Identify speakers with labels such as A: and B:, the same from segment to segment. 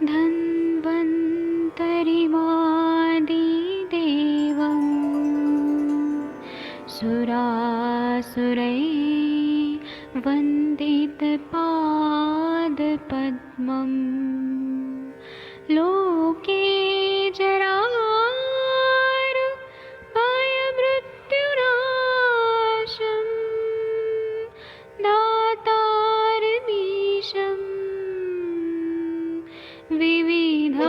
A: धन्वन्तरिमादिदेवं सुरासुरैर्वन्दितपादपद्मं लोके जरामृत्युनाशं दातारमीशं विविधौषधीनां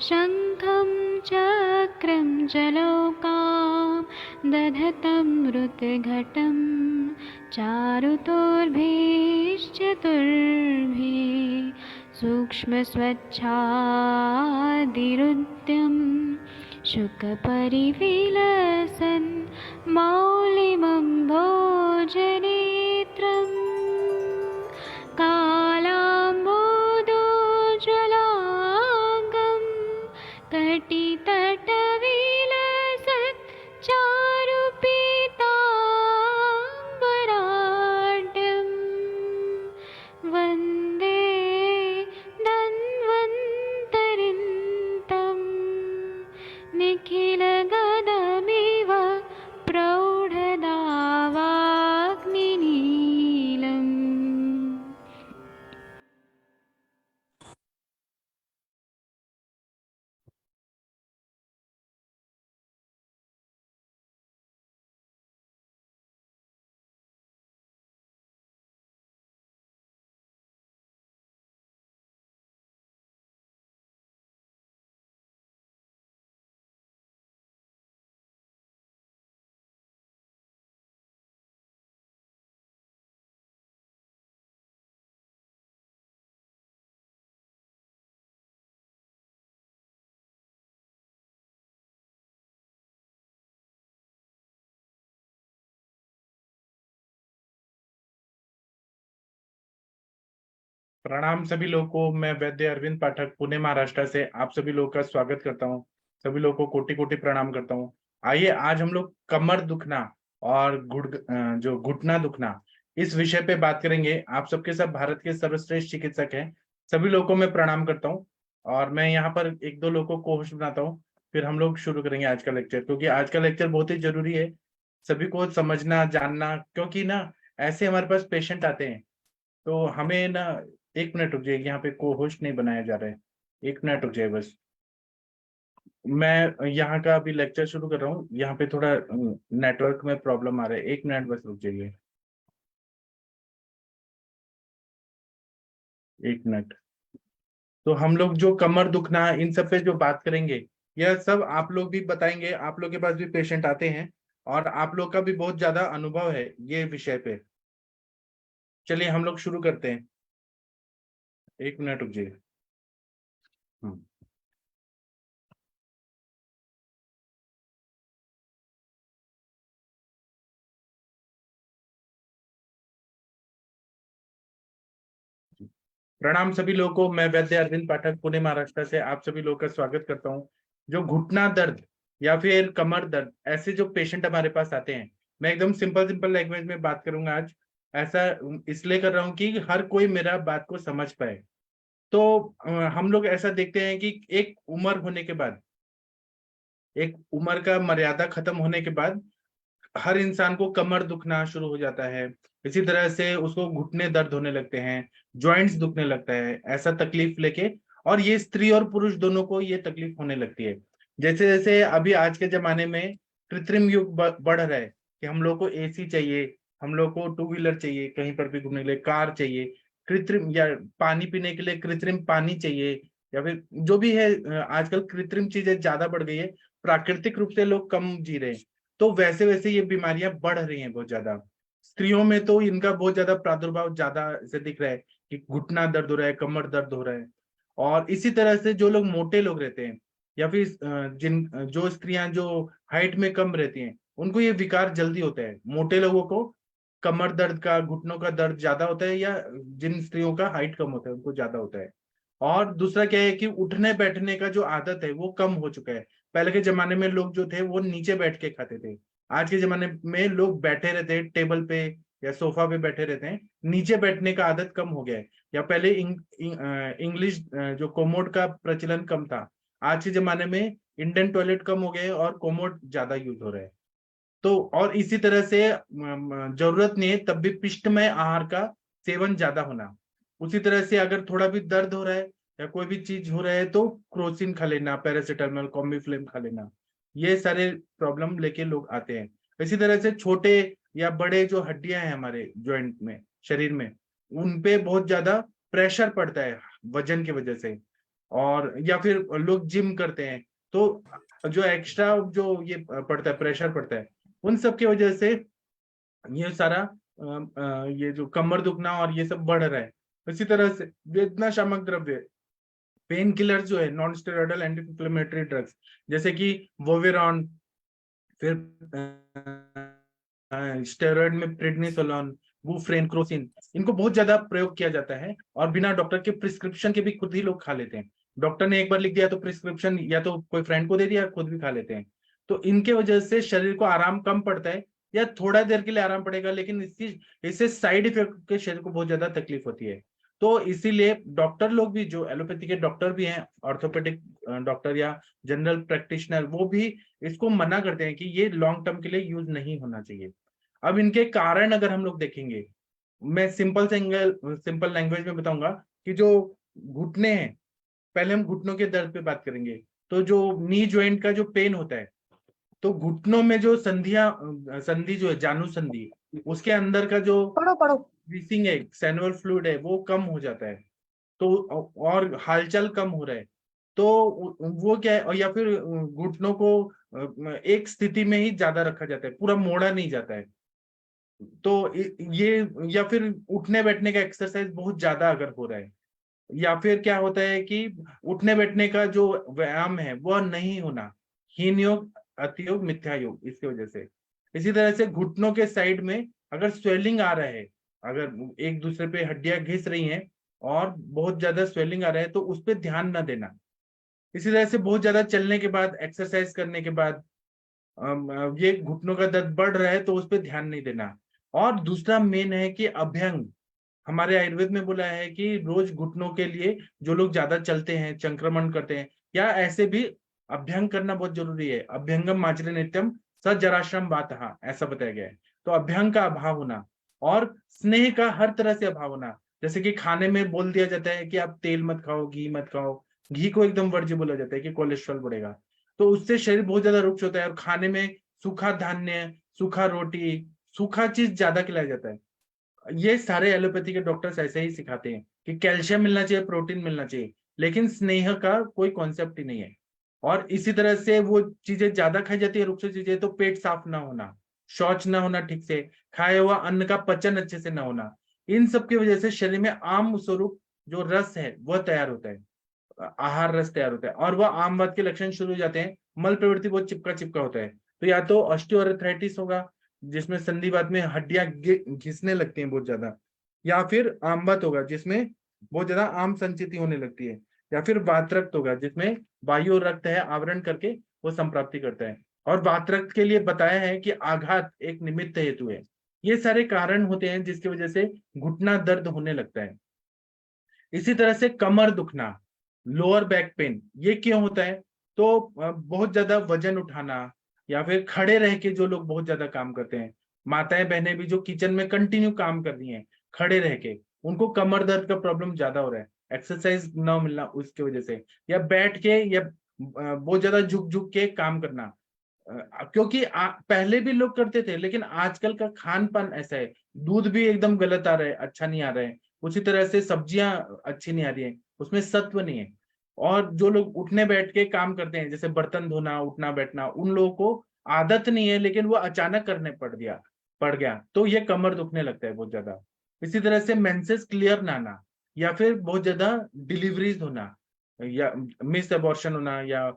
A: शङ्खं चक्रं जलौकां दधतं मृतघटं चारुतोर्भिश्चतुर्भिः सूक्ष्मस्वच्छादिरुद्यं शुकपरिविलसन् मौलिमं भोजनेत्रम् कालाम्बोदोज्ज्वलाङ्गं कटितटविलसत् चारुपीताम्बराढ्यं वन्दे धन्वन्तरिन्तं निखिलगदमिव प्रौढदावाग्निनीलम्।
B: प्रणाम सभी लोगों को। मैं वैद्य अरविंद पाठक पुणे महाराष्ट्र से आप सभी लोगों का स्वागत करता हूं। सभी लोगों को कोटि कोटि प्रणाम करता हूं। आइए आज हम लोग कमर दुखना और जो घुटना दुखना इस विषय पे बात करेंगे। आप सबके सब भारत के सर्वश्रेष्ठ चिकित्सक हैं। सभी लोगों को मैं प्रणाम करता हूँ और मैं यहाँ पर एक दो लोगों को होस्ट बनाता हूँ, फिर हम लोग शुरू करेंगे आज का लेक्चर, क्योंकि आज का लेक्चर बहुत ही जरूरी है सभी को समझना जानना। क्योंकि ना ऐसे हमारे पास पेशेंट आते हैं तो हमें ना, एक मिनट रुक जाइए, यहाँ पे को होस्ट नहीं बनाया जा रहा है, एक मिनट रुक जाइए बस। मैं यहाँ का अभी लेक्चर शुरू कर रहा हूँ, यहाँ पे थोड़ा नेटवर्क में प्रॉब्लम आ रहा है, एक मिनट बस रुक जाइए, एक मिनट। तो हम लोग जो कमर दुखना इन सब पे जो बात करेंगे, यह सब आप लोग भी बताएंगे। आप लोग के पास भी पेशेंट आते हैं और आप लोग का भी बहुत ज्यादा अनुभव है ये विषय पे। चलिए हम लोग शुरू करते हैं, एक मिनट रुक जाइए। हम्म। प्रणाम सभी लोगों को। मैं वैद्य अरविंद पाठक पुणे महाराष्ट्र से आप सभी लोगों का स्वागत करता हूं। जो घुटना दर्द या फिर कमर दर्द, ऐसे जो पेशेंट हमारे पास आते हैं, मैं एकदम सिंपल सिंपल लैंग्वेज में बात करूंगा आज। ऐसा इसलिए कर रहा हूं कि हर कोई मेरा बात को समझ पाए। तो हम लोग ऐसा देखते हैं कि एक उम्र होने के बाद, एक उम्र का मर्यादा खत्म होने के बाद हर इंसान को कमर दुखना शुरू हो जाता है। इसी तरह से उसको घुटने दर्द होने लगते हैं, जॉइंट्स दुखने लगता है, ऐसा तकलीफ लेके। और ये स्त्री और पुरुष दोनों को ये तकलीफ होने लगती है। जैसे जैसे अभी आज के जमाने में कृत्रिम युग बढ़ रहा है कि हम लोग को एसी चाहिए, हम लोग को टू व्हीलर चाहिए, कहीं पर भी घूमने के लिए कार चाहिए, कृत्रिम या पानी पीने के लिए कृत्रिम पानी चाहिए, या फिर जो भी है, आजकल कृत्रिम चीजें ज्यादा बढ़ गई है। प्राकृतिक रूप से लोग कम जी रहे हैं। तो वैसे वैसे ये बीमारियां बढ़ रही हैं बहुत ज्यादा। स्त्रियों में तो इनका बहुत ज्यादा प्रादुर्भाव ज्यादा से दिख रहा है कि घुटना दर्द हो रहा है, कमर दर्द हो रहा है। और इसी तरह से जो लोग मोटे लोग रहते हैं, या फिर जो स्त्रियां जो हाइट में कम रहती हैं, उनको ये विकार जल्दी होता है। मोटे लोगों को कमर दर्द का, घुटनों का दर्द ज्यादा होता है, या जिन स्त्रियों का हाइट कम होता है उनको ज्यादा होता है। और दूसरा क्या है कि उठने बैठने का जो आदत है वो कम हो चुका है। पहले के जमाने में लोग जो थे वो नीचे बैठ के खाते थे। आज के जमाने में लोग बैठे रहते हैं टेबल पे, या सोफा पे बैठे रहते हैं, नीचे बैठने का आदत कम हो गया है। या पहले इंग्लिश जो कोमोड का प्रचलन कम था, आज के जमाने में इंडियन टॉयलेट कम हो गए और कोमोड ज्यादा यूज हो रहे हैं। तो और इसी तरह से जरूरत नहीं है तब भी पिष्टमय आहार का सेवन ज्यादा होना। उसी तरह से अगर थोड़ा भी दर्द हो रहा है या कोई भी चीज हो रहा है तो क्रोसिन खा लेना, पैरासिटामोल, कॉम्बिफ्लेम खा लेना, ये सारे प्रॉब्लम लेके लोग आते हैं। इसी तरह से छोटे या बड़े जो हड्डियां हैं हमारे जॉइंट में, शरीर में, उन पे बहुत ज्यादा प्रेशर पड़ता है वजन की वजह से। और या फिर लोग जिम करते हैं तो जो एक्स्ट्रा जो ये पड़ता है, प्रेशर पड़ता है, उन सब की वजह से ये सारा ये जो कमर दुखना और ये सब बढ़ रहा है। इसी तरह से वेदना शामक द्रव्य, पेन किलर जो है, non steroidal anti inflammatory drugs, जैसे कि वोवेरॉन, फिर स्टेरॉइड में प्रेडनिसोलोन, वुफ्रेन, क्रोसिन, इनको बहुत ज्यादा प्रयोग किया जाता है और बिना डॉक्टर के प्रिस्क्रिप्शन के भी खुद ही लोग खा लेते हैं। डॉक्टर ने एक बार लिख दिया तो प्रिस्क्रिप्शन या तो कोई फ्रेंड को दे दिया, खुद भी खा लेते हैं। तो इनके वजह से शरीर को आराम कम पड़ता है, या थोड़ा देर के लिए आराम पड़ेगा, लेकिन इससे साइड इफेक्ट के शरीर को बहुत ज्यादा तकलीफ होती है। तो इसीलिए डॉक्टर लोग भी, जो एलोपैथी के डॉक्टर भी हैं, ऑर्थोपेडिक डॉक्टर या जनरल प्रैक्टिशनर, वो भी इसको मना करते हैं कि ये लॉन्ग टर्म के लिए यूज नहीं होना चाहिए। अब इनके कारण अगर हम लोग देखेंगे, मैं सिंपल लैंग्वेज में बताऊंगा कि जो घुटने हैं, पहले हम घुटनों के दर्द पे बात करेंगे। तो जो नी ज्वाइंट का जो पेन होता है, तो घुटनों में जो संधि जो है, जानु संधि, उसके अंदर का जो ब्रीथिंग है, सैनुअल फ्लूइड है, वो कम हो जाता है। तो और हालचाल कम हो रहा है, तो वो क्या है, और या फिर घुटनों को एक स्थिति में ही ज्यादा रखा जाता है, पूरा मोड़ा नहीं जाता है। तो ये, या फिर उठने बैठने का एक्सरसाइज बहुत ज्यादा अगर हो रहा है, या फिर क्या होता है कि उठने बैठने का जो व्यायाम है वह नहीं होना, हीन योग, अति योग, मिथ्या योग, इसकी वजह से। इसी तरह से घुटनों के साइड में अगर स्वेलिंग आ रहा है, अगर एक दूसरे पे हड्डियां घिस रही हैं और बहुत ज्यादा स्वेलिंग आ रहा है, तो उस पर ध्यान ना देना। इसी तरह से बहुत ज्यादा चलने के बाद, एक्सरसाइज करने के बाद ये घुटनों का दर्द बढ़ रहा है, तो उस पर ध्यान नहीं देना। और दूसरा मेन है कि अभ्यंग, हमारे आयुर्वेद में बोला है कि रोज घुटनों के लिए जो लोग ज्यादा चलते हैं, संक्रमण करते हैं, या ऐसे भी अभ्यंग करना बहुत जरूरी है। अभ्यंगम माचरे नित्यम स जराश्रम बातः, ऐसा बताया गया है। तो अभ्यंग का अभाव होना और स्नेह का हर तरह से अभाव होना। जैसे कि खाने में बोल दिया जाता है कि आप तेल मत खाओ, घी मत खाओ, घी को एकदम वर्ज्य बोला जाता है कि कोलेस्ट्रॉल बढ़ेगा, तो उससे शरीर बहुत ज्यादा रुक्ष होता है। और खाने में सूखा धान्य, सूखा रोटी, सूखा चीज ज्यादा खिलाया जाता है। ये सारे एलोपैथी के डॉक्टर्स ऐसे ही सिखाते हैं कि कैल्शियम मिलना चाहिए, प्रोटीन मिलना चाहिए, लेकिन स्नेह का कोई कॉन्सेप्ट ही नहीं है। और इसी तरह से वो चीजें ज्यादा खाई जाती है, रुक्ष चीजें, तो पेट साफ ना होना, शौच ना होना ठीक से, खाए हुआ अन्न का पचन अच्छे से ना होना, इन सब की वजह से शरीर में आम स्वरूप जो रस है वह तैयार होता है, आहार रस तैयार होता है, और वह आमवाद के लक्षण शुरू हो जाते हैं। मल प्रवृत्ति बहुत चिपका चिपका होता है। तो या तो ऑस्टियोआर्थराइटिस होगा, जिसमें संधिवात में हड्डियां घिसने लगती हैं बहुत ज्यादा, या फिर आमवत होगा जिसमें बहुत ज्यादा आम संचिति होने लगती है, या फिर वातरक्त होगा जिसमें वायु और रक्त है आवरण करके वो संप्राप्ति करता है। और वातरक्त के लिए बताया है कि आघात एक निमित्त हेतु है। ये सारे कारण होते हैं जिसकी वजह से घुटना दर्द होने लगता है। इसी तरह से कमर दुखना, लोअर बैक पेन, ये क्यों होता है? तो बहुत ज्यादा वजन उठाना, या फिर खड़े रह के जो लोग बहुत ज्यादा काम करते हैं, माताएं बहनें भी जो किचन में कंटिन्यू काम कर रही हैं खड़े रह के, उनको कमर दर्द का प्रॉब्लम ज्यादा हो रहा है, एक्सरसाइज ना मिलना उसकी वजह से, या बैठ के, या बहुत ज्यादा झुक झुक के काम करना। क्योंकि पहले भी लोग करते थे, लेकिन आजकल का खान पान ऐसा है, दूध भी एकदम गलत आ रहा है, अच्छा नहीं आ रहा है। उसी तरह से सब्जियां अच्छी नहीं आ रही है, उसमें सत्व नहीं है। और जो लोग उठने बैठ के काम करते हैं, जैसे बर्तन धोना, उठना बैठना, उन लोगों को आदत नहीं है, लेकिन वो अचानक करने पड़ गया, तो ये कमर दुखने लगता है बहुत ज्यादा। इसी तरह से मेंसेस क्लियर ना आना, या फिर बहुत ज्यादा डिलीवरीज होना, या मिस एबॉर्शन होना, या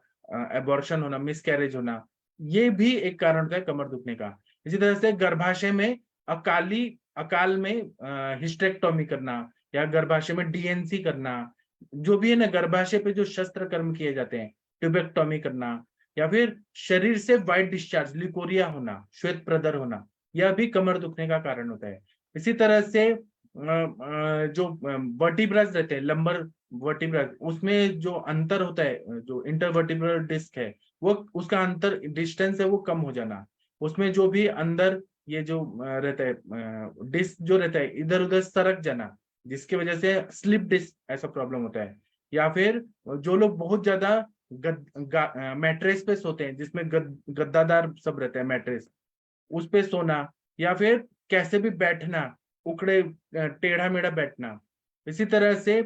B: एबॉर्शन होना, मिस कैरेज होना, ये भी एक कारण होता है कमर दुखने का। इसी तरह से गर्भाशय में अकाल में हिस्टेक्टोमी करना, या गर्भाशय में डीएनसी करना, जो भी है ना, गर्भाशय पे जो शस्त्र कर्म किए जाते हैं, ट्यूबेक्टोमी करना, या फिर शरीर से व्हाइट डिस्चार्ज, लिकोरिया होना, श्वेत प्रदर होना, यह भी कमर दुखने का कारण होता है। इसी तरह से जो वर्टिब्रास रहते हैं, लंबर वर्टिब्रास, उसमें जो अंतर होता है, जो इंटरवर्टिब्रल डिस्क है, वो उसका अंतर डिस्टेंस है वो कम हो जाना, उसमें जो भी अंदर ये जो रहता है डिस्क जो रहता है इधर उधर सरक जाना, जिसकी वजह से स्लिप डिस्क ऐसा प्रॉब्लम होता है। या फिर जो लोग बहुत ज्यादा मैट्रेस पे सोते हैं, जिसमें गद्दादार सब रहता है मैट्रेस, उस पे सोना, या फिर कैसे भी बैठना, उखड़े टेढ़ा मेढ़ा बैठना। इसी तरह से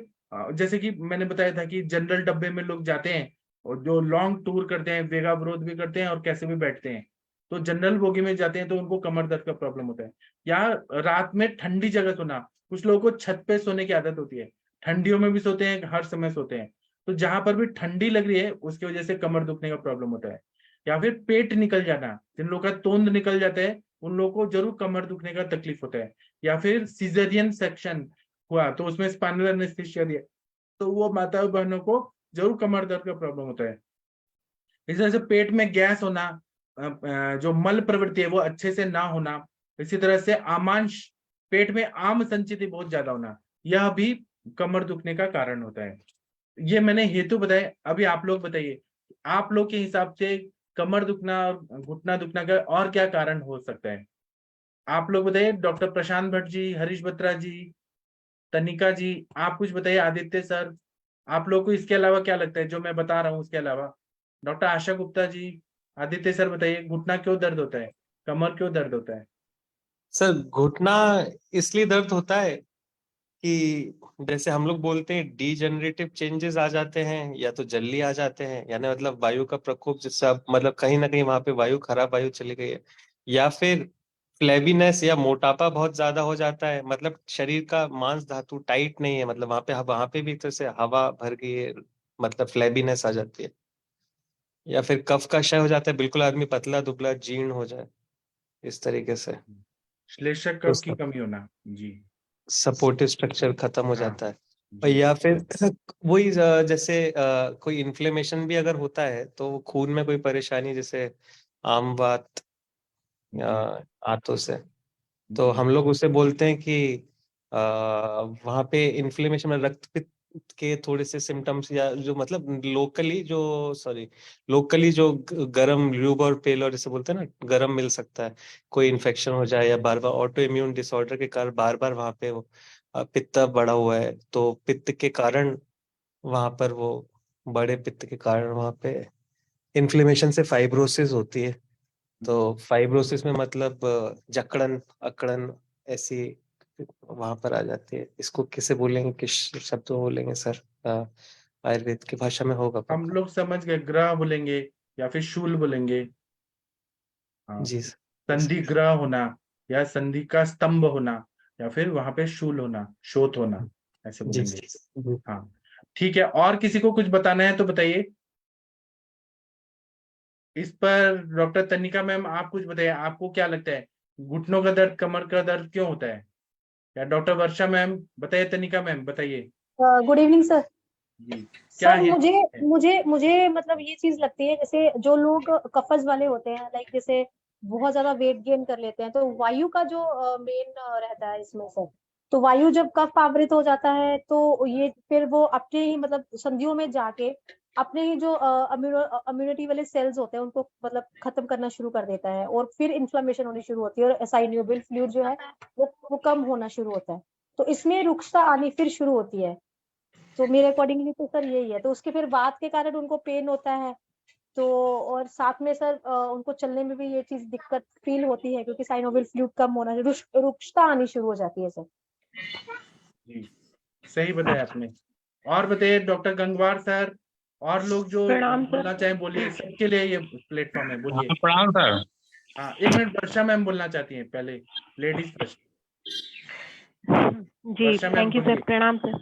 B: जैसे कि मैंने बताया था कि जनरल डब्बे में लोग जाते हैं और जो लॉन्ग टूर करते हैं, वेगा अवरोध भी करते हैं और कैसे भी बैठते हैं, तो जनरल बोगी में जाते हैं तो उनको कमर दर्द का प्रॉब्लम होता है। या रात में ठंडी जगह सोना, कुछ लोगों को छत पे सोने की आदत होती है, ठंडियों में भी सोते हैं, हर समय सोते हैं, तो जहां पर भी ठंडी लग रही है उसकी वजह से कमर दुखने का प्रॉब्लम होता है। या फिर पेट निकल जाना, जिन लोगों का तोंद निकल जाता है उन लोगों को जरूर कमर दुखने का तकलीफ होता है। या फिर सीजरियन सेक्शन हुआ तो उसमें स्पाइनल एनेस्थीसिया दिया, तो वो माता बहनों को जरूर कमर दर्द का प्रॉब्लम होता है। इस तरह से पेट में गैस होना, जो मल प्रवृत्ति है वो अच्छे से ना होना, इसी तरह से आमांश, पेट में आम संचिति बहुत ज्यादा होना, यह भी कमर दुखने का कारण होता है। ये मैंने हेतु बताए। अभी आप लोग बताइए, आप लोग के हिसाब से कमर दुखना और घुटना दुखना का और क्या कारण हो सकता है? आप लोग बताइए, डॉक्टर प्रशांत भट्ट जी, हरीश बत्रा जी, तनिका जी, आप कुछ बताइए, आदित्य सर, आप लोग को इसके अलावा क्या लगता है जो मैं बता रहा हूँ उसके अलावा? डॉक्टर आशा गुप्ता जी, आदित्य सर बताइए, घुटना क्यों दर्द होता है, कमर क्यों दर्द होता है?
C: सर घुटना इसलिए दर्द होता है कि जैसे हम लोग बोलते हैं डीजेनरेटिव चेंजेस आ जाते हैं, या तो जल्दी आ जाते हैं, यानी मतलब वायु का प्रकोप, जिससे मतलब कहीं ना कहीं वहां पे वायु, खराब वायु चली गई है, या फिर फ्लैबीनेस या मोटापा बहुत ज्यादा हो जाता है, मतलब शरीर का मांस धातु टाइट नहीं है, मतलब वहां पे भी तो से हवा भर गई है, मतलब फ्लैबीनेस आ जाती है। या फिर कफ का क्षय हो जाता है, बिल्कुल आदमी पतला दुबला जीर्ण हो जाए, इस तरीके से।
B: श्लेष्मक
C: तो
B: कफ की कमी होना, जी
C: सपोर्टिव स्ट्रक्चर खत्म हो
B: हाँ
C: जाता है। और
B: जी।
C: या फिर वही जैसे कोई इन्फ्लेमेशन भी अगर होता है तो खून में कोई परेशानी, जैसे आम बात
B: जी
C: आंतों से, तो
B: जी
C: हम लोग उसे बोलते हैं कि वहां पे इन्फ्लेमेशन में रक्त पित्त के थोड़े से सिम्टम्स, या जो मतलब लोकली जो गरम ल्यूब और पेल और जैसे बोलते हैं ना, गरम मिल सकता है, कोई इन्फेक्शन हो जाए, या बार बार ऑटो इम्यून डिसऑर्डर के कारण बार बार वहां पे वो पित्त बढ़ा हुआ है, तो पित्त के कारण वहां पर वो बड़े पित्त के कारण वहां पे इन्फ्लेमेशन से फाइब्रोसिस होती है। तो फाइब्रोसिस में मतलब जकड़न अकड़न ऐसी वहां पर आ जाती है। इसको किसे बोलेंगे, किस शब्द में बोलेंगे सर? आयुर्वेद की भाषा में होगा
B: हम
C: पक्का।
B: लोग समझ गए, ग्रह बोलेंगे या फिर शूल बोलेंगे। हाँ,
C: जी सर।
B: संधि ग्रह होना, या संधि का स्तंभ होना, या फिर वहां पे शूल होना, शोथ होना, ऐसे
C: जी
B: बोलेंगे।
C: जी।
B: हाँ ठीक है, और किसी को कुछ बताना है तो बताइए इस पर। डॉक्टर तनिका मैम, आप कुछ बताइए, आपको क्या लगता है घुटनों का दर्द, कमर का दर्द क्यों होता है? या डॉक्टर वर्षा मैम बताइए, तनिका मैम बताइए।
D: Good evening sir.
B: जी, क्या
D: सर
B: है?
D: मुझे मुझे मुझे मतलब ये चीज लगती है, जैसे जो लोग कफज वाले होते हैं, लाइक जैसे बहुत ज्यादा वेट गेन कर लेते हैं, तो वायु का जो मेन रहता है इसमें सर। तो वायु जब कफ आवृत हो जाता है तो ये फिर वो अपने ही मतलब संधियों में जाके अपने ही जो इम्यूनिटी वाले सेल्स होते हैं उनको मतलब खत्म करना शुरू कर देता है, और फिर इन्फ्लेमेशन होनी शुरू होती है, और साइनोवियल फ्लूइड जो है वो कम होना शुरू होता है। तो इसमें रुक्षता आनी फिर शुरू होती है। तो मेरे अकॉर्डिंगली तो सर यही है। तो उसके फिर बाद के कारण उनको पेन होता है। तो और साथ में सर उनको चलने में भी ये चीज दिक्कत फील होती है, क्योंकि साइनोवियल फ्लूइड कम होना, रुक्षता आनी शुरू हो जाती है सर।
B: जी सही बताया आपने। और बताइए डॉक्टर गंगवार सर, और लोग जो
A: प्रणाम सर।
B: बोलना चाहें बोलिए, सबके लिए ये प्लेटफॉर्म है, बोलिए।
E: हाँ, प्रणाम सर।
B: हाँ, एक मिनट, वर्षा मैम बोलना चाहती हैं पहले, लेडीज फर्स्ट।
A: जी
B: Varsha ma'am
A: thank you sir,
B: बोलिए।
A: प्रणाम सर।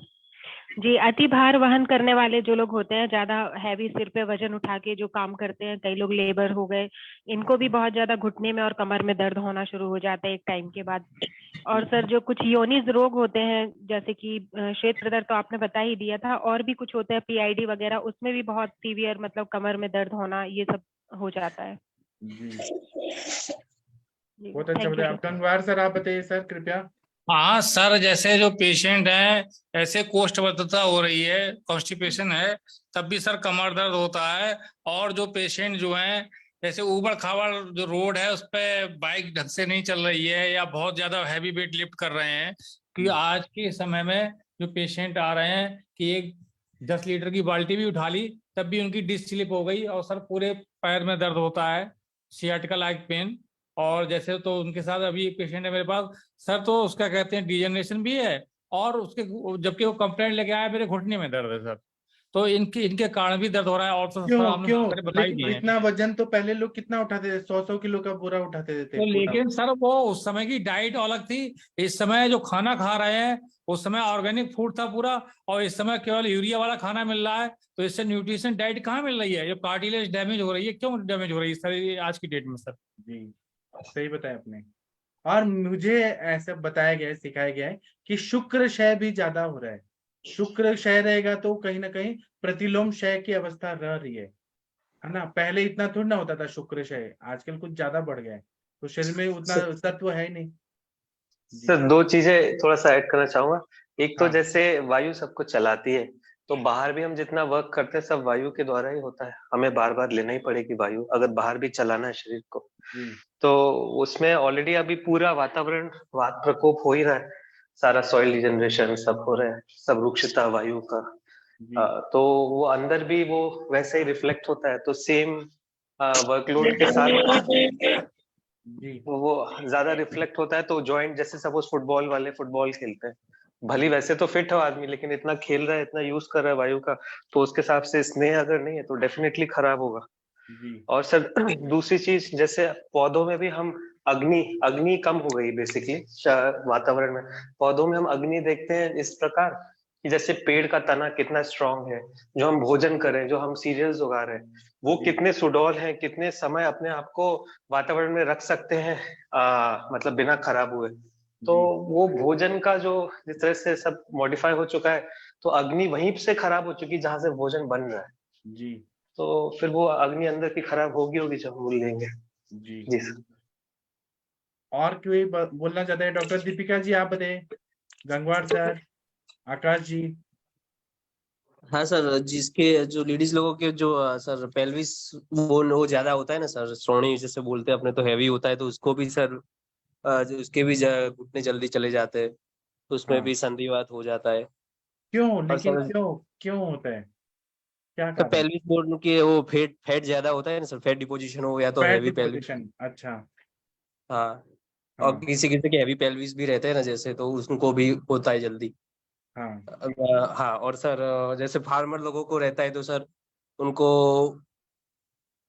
A: जी, अति भार वहन करने वाले जो लोग होते हैं, ज्यादा हैवी सिर पे वजन उठा के जो काम करते हैं, कई लोग लेबर हो गए, इनको भी बहुत ज्यादा घुटने में और कमर में दर्द होना शुरू हो जाता है एक टाइम के बाद। और सर जो कुछ योनिज रोग होते हैं, जैसे कि श्वेत दर्द तो आपने बता ही दिया था, और भी कुछ होते हैं पीआईडी वगैरह, उसमें भी बहुत सीवियर मतलब कमर में दर्द होना, ये सब हो जाता है।
B: जी
A: जी,
B: बहुत अच्छा
A: thank you,
B: बताया।
A: sir.
B: गंगवार सर आप बताइए सर कृपया।
E: हाँ सर, जैसे जो पेशेंट है ऐसे कोष्ठबद्धता हो रही है, कॉन्स्टिपेशन है, तब भी सर कमर दर्द होता है। और जो पेशेंट जो है जैसे ऊबड़ खाबड़ जो रोड है उस पे बाइक ढंग से नहीं चल रही है या बहुत ज्यादा हैवी वेट लिफ्ट कर रहे हैं, क्योंकि आज के समय में जो पेशेंट आ रहे हैं कि एक 10 लीटर की बाल्टी भी उठा ली तब भी उनकी डिस्क स्लिप हो गई और सर पूरे पैर में दर्द होता है, सियाटिका लाइक पेन। और जैसे तो उनके साथ अभी एक पेशेंट है मेरे पास सर, तो उसका कहते हैं डिजेनरेशन भी है और उसके जबकि वो कंप्लेंट लेके आया मेरे घुटने में दर्द है सर। तो इनके कारण भी दर्द हो रहा है और तो सर
B: क्यों
E: हमने
B: क्यों
E: सारे बताई
B: लेकिन
E: दिए हैं।
B: इतना वजन तो पहले लोग कितना उठाते थे, 100 किलो का बोरा उठाते थे
E: तो
B: पूरा।
E: लेकिन सर वो उस समय की डाइट अलग थी, इस समय जो खाना खा रहे हैं उस समय ऑर्गेनिक फूड था पूरा, और इस समय केवल यूरिया वाला खाना मिल रहा है। तो इससे न्यूट्रिशन डाइट कहाँ मिल रही है? ये कार्टिलेज डैमेज हो रही है। क्यों डैमेज हो रही है सर ये आज की डेट में सर?
B: जी सही बताया आपने। और मुझे ऐसा बताया गया है, सिखाया गया है कि शुक्र क्षय भी ज्यादा हो रहा है। शुक्र क्षय रहेगा तो कहीं ना कहीं प्रतिलोम क्षय की अवस्था रह रही है ना। पहले इतना थोड़ा ना होता था शुक्र क्षय, आजकल कुछ ज्यादा बढ़ गया है, तो शरीर में उतना तत्व है ही नहीं।
C: सर दो चीजें थोड़ा सा ऐड करना चाहूंगा। एक तो
B: हाँ।
C: जैसे वायु सबको चलाती है, तो बाहर भी हम जितना वर्क करते हैं सब वायु के द्वारा ही होता है। हमें बार बार लेना ही पड़ेगी वायु, अगर बाहर भी चलाना है शरीर को।
B: जी
C: तो उसमें ऑलरेडी अभी पूरा वातावरण वात प्रकोप हो ही रहा है, सारा सॉइल डिजनरेशन सब हो रहा है, सब रुक्षता वायु का।
B: जी
C: तो वो अंदर भी वो वैसे ही रिफ्लेक्ट होता है। तो सेम वर्कलोड के साथ
B: जी
C: वो ज्यादा रिफ्लेक्ट होता है। तो जॉइंट जैसे सपोज फुटबॉल वाले फुटबॉल खेलते हैं, भली वैसे तो फिट हो आदमी, लेकिन इतना खेल रहा है, इतना यूज कर रहा है वायु का, तो उसके हिसाब से स्नेह अगर नहीं है तो डेफिनेटली खराब होगा।
B: जी
C: और सर दूसरी चीज, जैसे पौधों में भी हम अग्नि अग्नि कम हो गई बेसिकली वातावरण में। पौधों में हम अग्नि देखते हैं इस प्रकार कि जैसे पेड़ का तना कितना स्ट्रांग है, जो हम भोजन करें, जो हम सीरियल्स उगा रहे हैं, वो
B: जी।
C: कितने सुडौल हैं, कितने समय अपने आप को वातावरण में रख सकते हैं, मतलब बिना खराब हुए। तो
B: जी
C: वो भोजन का जो जिस तरह से सब मॉडिफाई हो चुका है, तो अग्नि वहीं से खराब हो चुकी जहां से भोजन बन रहा है।
B: जी
C: तो फिर वो अग्नि अंदर की खराब होगी जब मूल लेंगे।
B: जी
C: जी सर।
B: और कोई बोलना चाहते हैं? डॉक्टर दीपिका जी आप बताइए, गंगवार सर, आकाश जी।
F: हाँ सर, जिसके जो लेडीज लोगों के जो सर पेल्विस वो ज्यादा होता है ना सर, श्रोणी जैसे बोलते हैं अपने, तो हैवी होता है, तो उसको भी सर जो उसके भी घुटने जल्दी चले जाते हैं, तो उसमें
B: हाँ
F: भी संधिवात हो जाता है।
B: क्यों,
F: और
B: लेकिन
F: सर
B: क्यों क्यों होता है, क्या
F: तो
B: कारण?
F: पेल्विस बोन के वो फैट ज्यादा होता है ना सर, फैट डिपोजिशन हो गया तो
B: फैट
F: हैवी पेल्विस।
B: डिपोजिशन, अच्छा।
F: हाँ, और
B: हाँ
F: किसी किसी के हैवी पेल्विस भी रहते हैं ना जैसे, तो उनको भी होता है जल्दी।
B: हाँ
F: हाँ, और सर जैसे फार्मर लोगों को रहता है तो सर उनको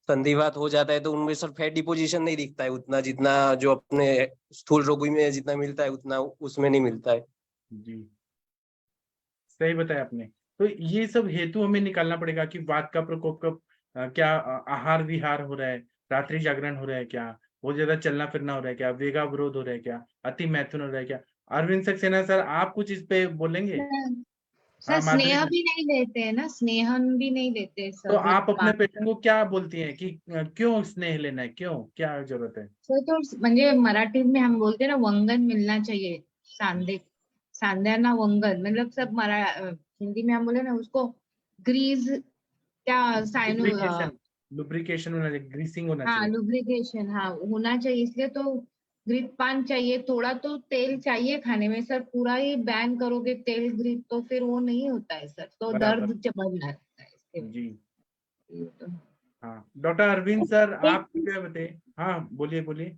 F: संधिवात हो जाता है, तो उनमें सर फैट डिपोजिशन नहीं दिखता है उतना, जितना जो अपने स्थूल रोगी में जितना मिलता है उतना उसमें नहीं मिलता है।
B: जी सही बताया आपने। तो ये सब हेतु हमें निकालना पड़ेगा कि वात का प्रकोप कब, क्या आहार विहार हो रहा है, रात्रि जागरण हो रहा है क्या, बहुत ज्यादा चलना फिरना हो रहा है क्या, वेगावरोध हो रहा है क्या, अति मैथुन हो रहा है क्या? अरविंद सक्सेना सर आप कुछ इस पे बोलेंगे?
G: सर
B: हाँ माधुरी
G: स्नेह
B: मैम।
G: भी नहीं देते हैं ना, स्नेहन भी नहीं देते
B: तो
G: सर
B: आप अपने
G: पान।
B: पेशेंट को क्या बोलती हैं कि क्यों स्नेह लेना है, क्यों, क्या जरूरत है?
G: सर तो म्हणजे मराठी में हम बोलते हैं ना, वंगन मिलना चाहिए, सांदे सांध्यांना वंगन, मतलब सब हिंदी में हम बोले ना उसको ग्रीस, क्या साइनो,
B: लुब्रिकेशन, लुब्रिकेशन होना चाहिए, ग्रीसिंग होना
G: हाँ
B: चाहिए।
G: लुब्रिकेशन, हाँ होना चाहिए। इसलिए तो ग्रीस पान चाहिए, थोड़ा तो तेल चाहिए खाने में सर। पूरा ही बैन करोगे तेल ग्रीस तो फिर वो नहीं होता है सर, तो
B: बराबर।
G: दर्द बढ़ना लगता है इसके
B: जी
G: ये तो।
B: हाँ डॉक्टर अरविंद सर
D: एक
B: आप क्या बताइए? हाँ बोलिए बोलिए।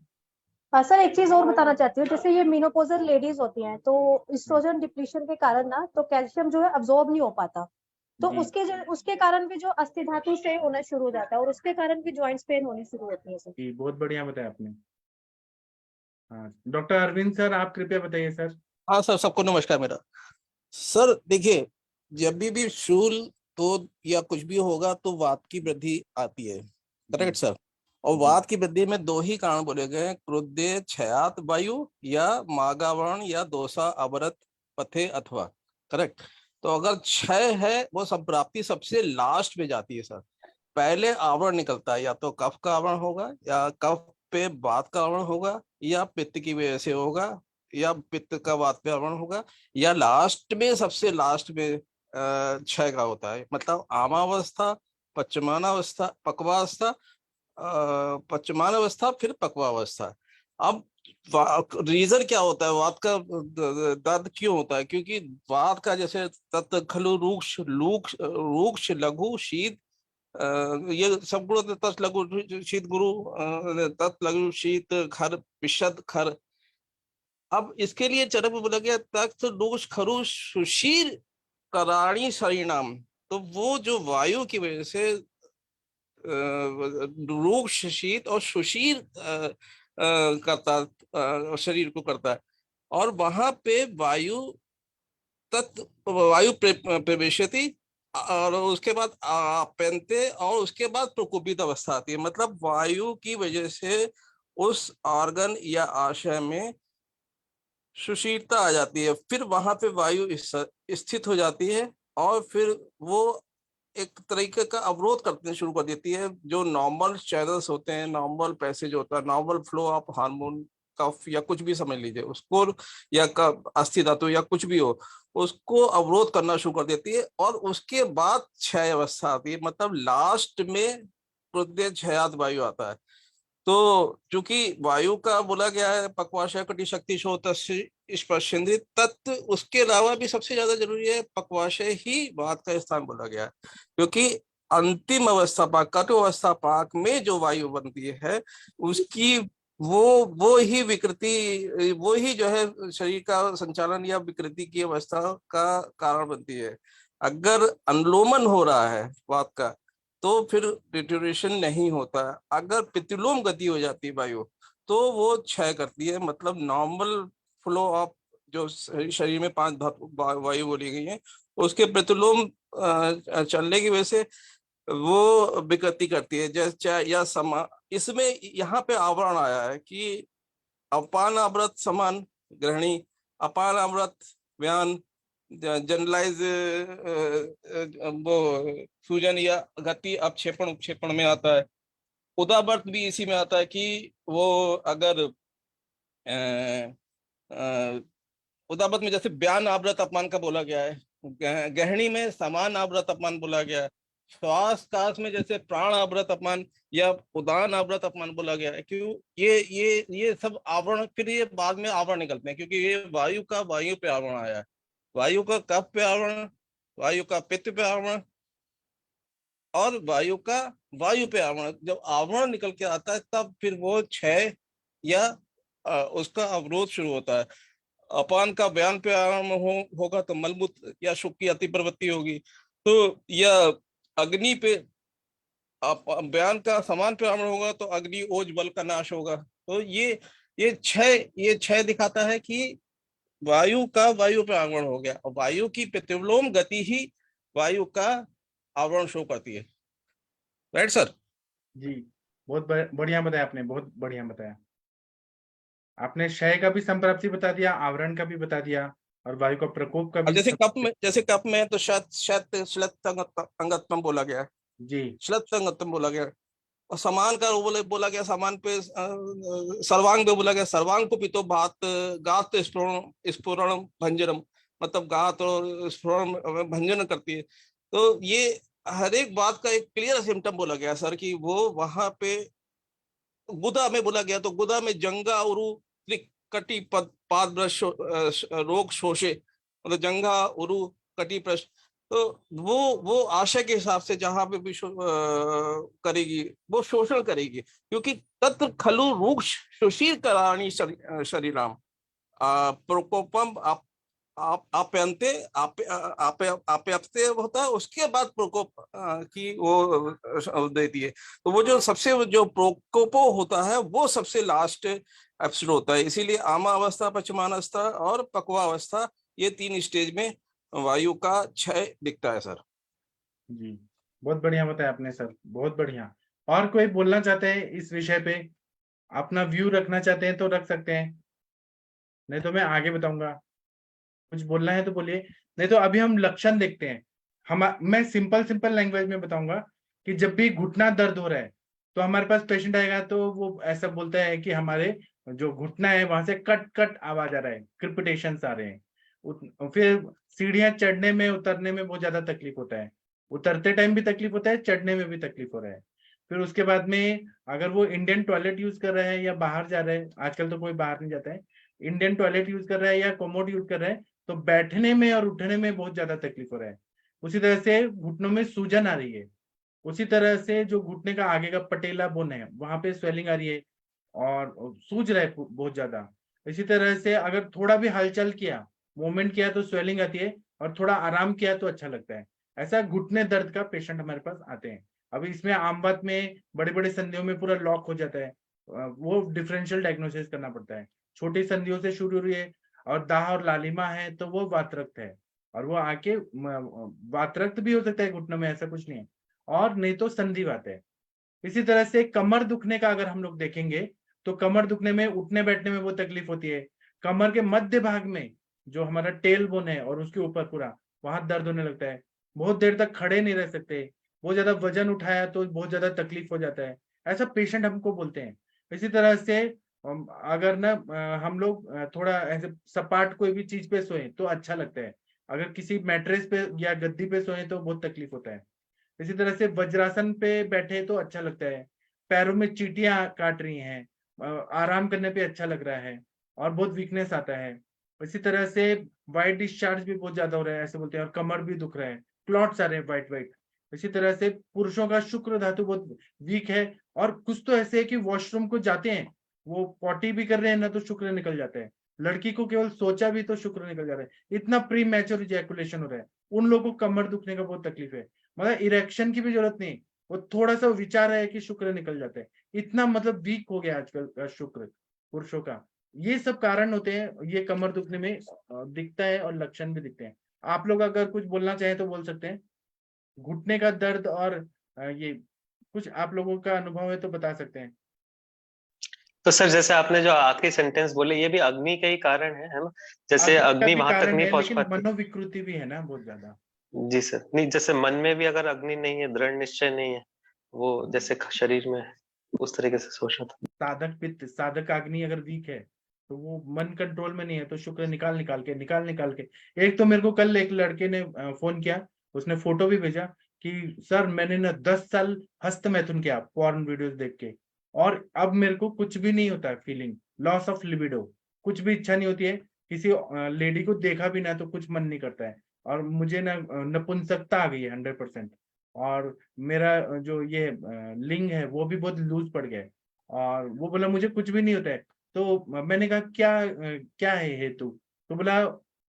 D: सर एक चीज और बताना चाहती हूँ, जैसे ये मेनोपॉजल लेडीज होती हैं तो एस्ट्रोजन डिप्लीशन के कारण ना तो कैल्शियम जो है अब्सॉर्ब नहीं हो पाता, तो
B: जी
D: उसके कारण भी जो अस्थि धातु से होना शुरू हो जाता है और उसके कारण भी जॉइंट्स पेन होनी शुरू होती है सर।
B: जी बहुत बढ़िया बताया आपने। हाँ डॉक्टर अरविंद सर आप कृपया बताइए सर।
H: हाँ सर, सबको नमस्कार मेरा। सर देखिए, जब भी शूल तो या कुछ भी होगा तो वात की वृद्धि आती है, करेक्ट सर। और वात की वृद्धि में दो ही कारण बोले गए हैं, क्रोधे क्षयात वायु या मागावरण या दोषा अवरत पथे अथवा, करेक्ट। तो अगर क्षय है वो संप्राप्ति सबसे लास्ट में जाती है सर, पहले आवरण निकलता है, या तो कफ का आवरण होगा या कफ पे वात का आवरण होगा, या पित्त की वजह से होगा, या पित्त का वात पे आवरण होगा, या लास्ट में, सबसे लास्ट में क्षय का होता है। मतलब आमावस्था, पचमानावस्था, पक्वावस्था, पचमानावस्था, फिर पक्वावस्था। अब रीजन क्या होता है वात का दर्द क्यों होता है? क्योंकि वात का जैसे तत् खलु रूक्ष रूक्ष रूक्ष लघु शीत, ये सब गुण तत् लघु शीत गुरु, तत् लघु शीत खर पिशद खर। अब इसके लिए चरक में बोला गया तख्त दोष खरु सुशीर कराणी शरीणाम। तो वो जो वायु की वजह से रूक्ष शीत और सुशीर करता, शरीर को करता है, और वहां पे वायु वायु प्रवेशति, और उसके बाद आप्यन्ते, और उसके बाद प्रकोपित अवस्था आती है। मतलब वायु की वजह से उस ऑर्गन या आशय में सुशीलता आ जाती है, फिर वहां पे वायु स्थित हो जाती है, और फिर वो एक तरीके का अवरोध करने शुरू कर देती है। जो नॉर्मल चैनल्स होते हैं, नॉर्मल पैसेज होता है, नॉर्मल फ्लो ऑफ हार्मोन, कफ या कुछ भी समझ लीजिए उसको, या अस्थि धातु या कुछ भी हो, उसको अवरोध करना शुरू कर देती है, और उसके बाद क्षय अवस्था आती है। मतलब लास्ट में क्षयाद वायु आता है। तो चूंकि वायु का बोला गया है पक्वाशय कटि शक्ति स्पर्शेंद्रिय तत्व, उसके अलावा भी सबसे ज्यादा जरूरी है पक्वाशय ही वात का स्थान बोला गया है। क्योंकि अंतिम अवस्था पाक, कटु अवस्था पाक में जो वायु बनती है, उसकी वो ही विकृति, वो ही जो है शरीर का संचालन या विकृति की अवस्था का कारण बनती है। अगर अनुलोमन हो रहा है वात का, तो फिर डिटोरेशन नहीं होता है। अगर प्रतिलोम गति हो जाती है वायु, तो वो क्षय करती है। मतलब नॉर्मल फ्लो ऑफ जो शरीर में 5 वायु बोली गई है, उसके प्रतिलोम चलने की वजह से वो विकृति करती है। जैसे या समा, इसमें यहाँ पे आवरण आया है कि अपान आवृत समान ग्रहणी, अपान आवृत व्यान, जनरलाइज वो सूजन या गति अपक्षेपण उपक्षेपण में आता है। उदावर्त भी इसी में आता है कि वो अगर उदावर्त में जैसे व्यान आवृत अपमान का बोला गया है, गहणी में समान आवृत अपमान बोला गया है, श्वास काश में जैसे प्राण आवृत अपमान या उदान आवृत अपमान बोला गया है। क्यों? ये सब आवरण, फिर ये बाद में आवरण निकलते हैं, क्योंकि ये वायु का वायु पे आवरण आया है। वायु का कफ पे आवरण, वायु का पित्त पे आवरण, और वायु का वायु पे आवरण। जब आवरण निकल के आता है तब फिर वो क्षय या उसका अवरोध शुरू होता है। अपान का व्यान पे आवरण होगा तो मलमूत्र या शुक की अति प्रवृत्ति होगी। तो यह अग्नि पे व्यान का समान पे आवरण होगा तो अग्नि ओज बल का नाश होगा। तो ये क्षय दिखाता है कि वायु का वायु पे आवरण हो गया, और वायु की प्रतिलोम गति ही वायु का आवरण शो करती है। Right sir?
B: जी, बहुत बढ़िया बताया आपने, बहुत बढ़िया बताया आपने। क्षय का भी संप्राप्ति बता दिया, आवरण का भी बता दिया, और वायु का प्रकोप का भी।
H: जैसे कप में तो शायद श्लथ अंगत्वम बोला गया है
B: जी,
H: श्लथ अंगत्वम बोला गया, और समान का बोला गया, समान पे सर्वांग पे बोला गया, सर्वांग को पितो भात गात स्फुरण भंजनम। मतलब गात और स्फुरण भंजन करती है। तो ये हर एक बात का एक क्लियर सिम्टम बोला गया सर, कि वो वहां पे गुदा में बोला गया, तो गुदा में जंगा उरु कटी पाद ब्रश रोग शोषे, मतलब जंगा उरु कटी प्रश्न। तो वो आशय के हिसाब से जहां पे भी करेगी वो शोषण करेगी, क्योंकि तत्र खलु रूक्ष सुशील कराणी शरीराम प्रकोपम आप्यन्ते आप्यप्ते होता है, उसके बाद प्रकोप की वो देती है। तो वो जो सबसे जो प्रकोपो होता है वो सबसे लास्ट एपिसोड होता है। इसीलिए आमा अवस्था, पचमानावस्था और पक्वा अवस्था, ये 3 स्टेज में वायु का क्षय दिखता है सर।
B: जी, बहुत बढ़िया बताया आपने सर, बहुत बढ़िया। और कोई बोलना चाहते हैं इस विषय पे, अपना व्यू रखना चाहते हैं तो रख सकते हैं, नहीं तो मैं आगे बताऊंगा। कुछ बोलना है तो बोलिए, नहीं तो अभी हम लक्षण देखते हैं। मैं सिंपल लैंग्वेज में बताऊंगा कि जब भी घुटना दर्द हो रहा है तो हमारे पास पेशेंट आएगा तो वो ऐसा बोलता है कि हमारे जो घुटना है वहां से कट कट आवाज आ रहा है, क्रिपिटेशंस आ रहे हैं। फिर सीढ़ियां चढ़ने में उतरने में बहुत ज्यादा तकलीफ होता है, उतरते टाइम भी तकलीफ होता है, चढ़ने में भी तकलीफ हो रहा है। फिर उसके बाद में अगर वो इंडियन टॉयलेट यूज कर रहा है या बाहर जा रहा है, आजकल तो कोई बाहर नहीं जाता है, इंडियन टॉयलेट यूज कर रहा है या कोमोड यूज कर रहा है, तो बैठने में और उठने में बहुत ज्यादा तकलीफ हो रहा है। उसी तरह से घुटनों में सूजन आ रही है, उसी तरह से जो घुटने का आगे का पटेला बोन है वहां पे स्वेलिंग आ रही है और सूज रहा है बहुत ज्यादा। इसी तरह से अगर थोड़ा भी हलचल किया, मूवमेंट किया तो स्वेलिंग आती है, और थोड़ा आराम किया तो अच्छा लगता है। ऐसा घुटने दर्द का पेशेंट हमारे पास आते हैं। अभी इसमें आम बात में बड़े बड़े संधियों में पूरा लॉक हो जाता है, वो डिफरेंशियल डायग्नोसिस करना पड़ता है। छोटी संधियों से शुरू हुई है और दाह और लालिमा है तो वो वातरक्त है, और वो आके वातरक्त भी हो सकता है घुटनों में, ऐसा कुछ नहीं है, और नहीं तो संधिवात है। इसी तरह से कमर दुखने का अगर हम लोग देखेंगे तो कमर दुखने में उठने बैठने में वो तकलीफ होती है। कमर के मध्य भाग में जो हमारा टेल बोन है और उसके ऊपर पूरा वहां दर्द होने लगता है, बहुत देर तक खड़े नहीं रह सकते, बहुत ज्यादा वजन उठाया तो बहुत ज्यादा तकलीफ हो जाता है, ऐसा पेशेंट हमको बोलते हैं। इसी तरह से अगर ना हम लोग थोड़ा ऐसे सपाट कोई भी चीज पे सोए तो अच्छा लगता है, अगर किसी मैट्रेस पे या गद्दी पे सोए तो बहुत तकलीफ होता है। इसी तरह से वज्रासन पे बैठे तो अच्छा लगता है, पैरों में चींटियां काट रही हैं, आराम करने पे अच्छा लग रहा है और बहुत वीकनेस आता है। इसी तरह से वाइट डिस्चार्ज भी बहुत ज्यादा हो रहा है ऐसे बोलते हैं, और कमर भी दुख रहा है, क्लॉट्स आ रहे हैं वाइट वाइट। इसी तरह से पुरुषों का शुक्र धातु बहुत वीक है, और कुछ तो ऐसे है कि वॉशरूम को जाते हैं, वो पॉटी भी कर रहे हैं ना तो शुक्र निकल जाता है, लड़की को केवल सोचा भी तो शुक्र निकल जा रहा है, इतना प्री मैच्योर इजैकुलेशन हो रहा है। उन लोगों को कमर दुखने का बहुत तकलीफ है, मतलब इरेक्शन की भी जरूरत नहीं, वो थोड़ा सा विचार है कि शुक्र निकल जाता है, इतना मतलब वीक हो गया आजकल का शुक्र पुरुषों का। ये सब कारण होते हैं, ये कमर दुखने में दिखता है और लक्षण भी दिखते हैं। आप लोग अगर कुछ बोलना चाहें तो बोल सकते हैं, घुटने का दर्द और ये कुछ आप लोगों का अनुभव है तो बता सकते हैं।
C: तो सर जैसे आपने जो आखिरी सेंटेंस बोले ये भी अग्नि का ही कारण है ना? जैसे
B: का
C: अग्नि
B: भी
C: वहां तक
B: कारण
C: नहीं
B: है,
C: पहुंच
B: लेकिन
C: पाती।
B: मनोविकृति भी है ना बहुत ज्यादा।
C: जी सर, नहीं जैसे मन में भी अगर अग्नि नहीं है, दृढ़ निश्चय नहीं है, वो जैसे शरीर में है, उस तरीके से सोचा था।
B: साधक पित्त, साधक अग्नि अगर वीक है तो वो मन कंट्रोल में नहीं है, तो शुक्र निकाल निकाल के एक तो मेरे को कल एक लड़के ने फोन किया, उसने फोटो भी भेजा कि सर मैंने ना 10 साल हस्त मैथुन किया पॉर्न वीडियोस देख के, और अब मेरे को कुछ भी नहीं होता, फीलिंग लॉस ऑफ लिबिडो, कुछ भी इच्छा नहीं होती है, किसी लेडी को देखा भी ना तो कुछ मन नहीं करता है, और मुझे ना नपुंसकता आ गई है 100%, और मेरा जो ये लिंग है वो भी बहुत लूज पड़ गया है। और वो बोला मुझे कुछ भी नहीं होता है, तो मैंने कहा क्या है हेतु, तो बोला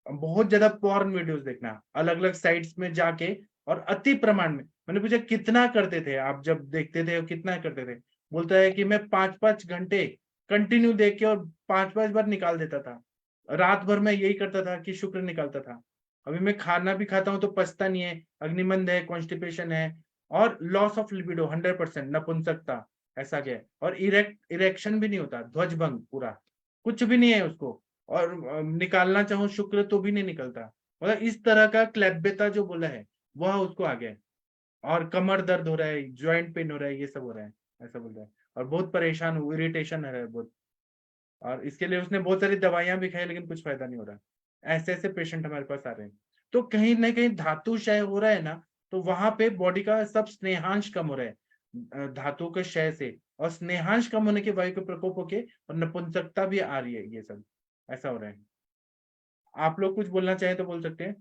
B: बहुत ज्यादा पॉर्न वीडियोस देखना अलग अलग साइट्स में जाके, और अति प्रमाण में। मैंने पूछा कितना करते थे आप जब देखते थे और कितना करते थे, बोलता है कि मैं 5-5 घंटे कंटिन्यू देख के और 5-5 बार निकाल देता था, रात भर मैं यही करता था कि शुक्र निकालता था। अभी मैं खाना भी खाता हूँ तो पचता नहीं है, अग्निमंद है, कॉन्स्टिपेशन है, और लॉस ऑफ लिबिडो 100%, नपुंसकता ऐसा क्या है, और इरेक्शन भी नहीं होता, ध्वजभंग पूरा, कुछ भी नहीं है उसको, और निकालना चाहूं शुक्र तो भी नहीं निकलता, मतलब इस तरह का क्लैब्यता जो बोला है वह उसको आ गया है, और कमर दर्द हो रहा है, ज्वाइंट पेन हो रहा है, ये सब हो रहा है, ऐसा बोल रहा है, और बहुत परेशान हूँ, इरिटेशन है बहुत, और इसके लिए उसने बहुत सारी दवाइयां भी खाई लेकिन कुछ फायदा नहीं हो रहा। ऐसे ऐसे पेशेंट हमारे पास आ रहे हैं। तो कहीं ना कहीं धातु क्षय हो रहा है ना, तो वहां पे बॉडी का सब स्नेहांश कम हो रहा है धातु के क्षय से, और स्नेहांश कम होने के वायु के प्रकोप होके और नपुंसकता भी आ रही है, ये सब ऐसा हो रहा है। आप लोग कुछ बोलना चाहें तो बोल सकते हैं।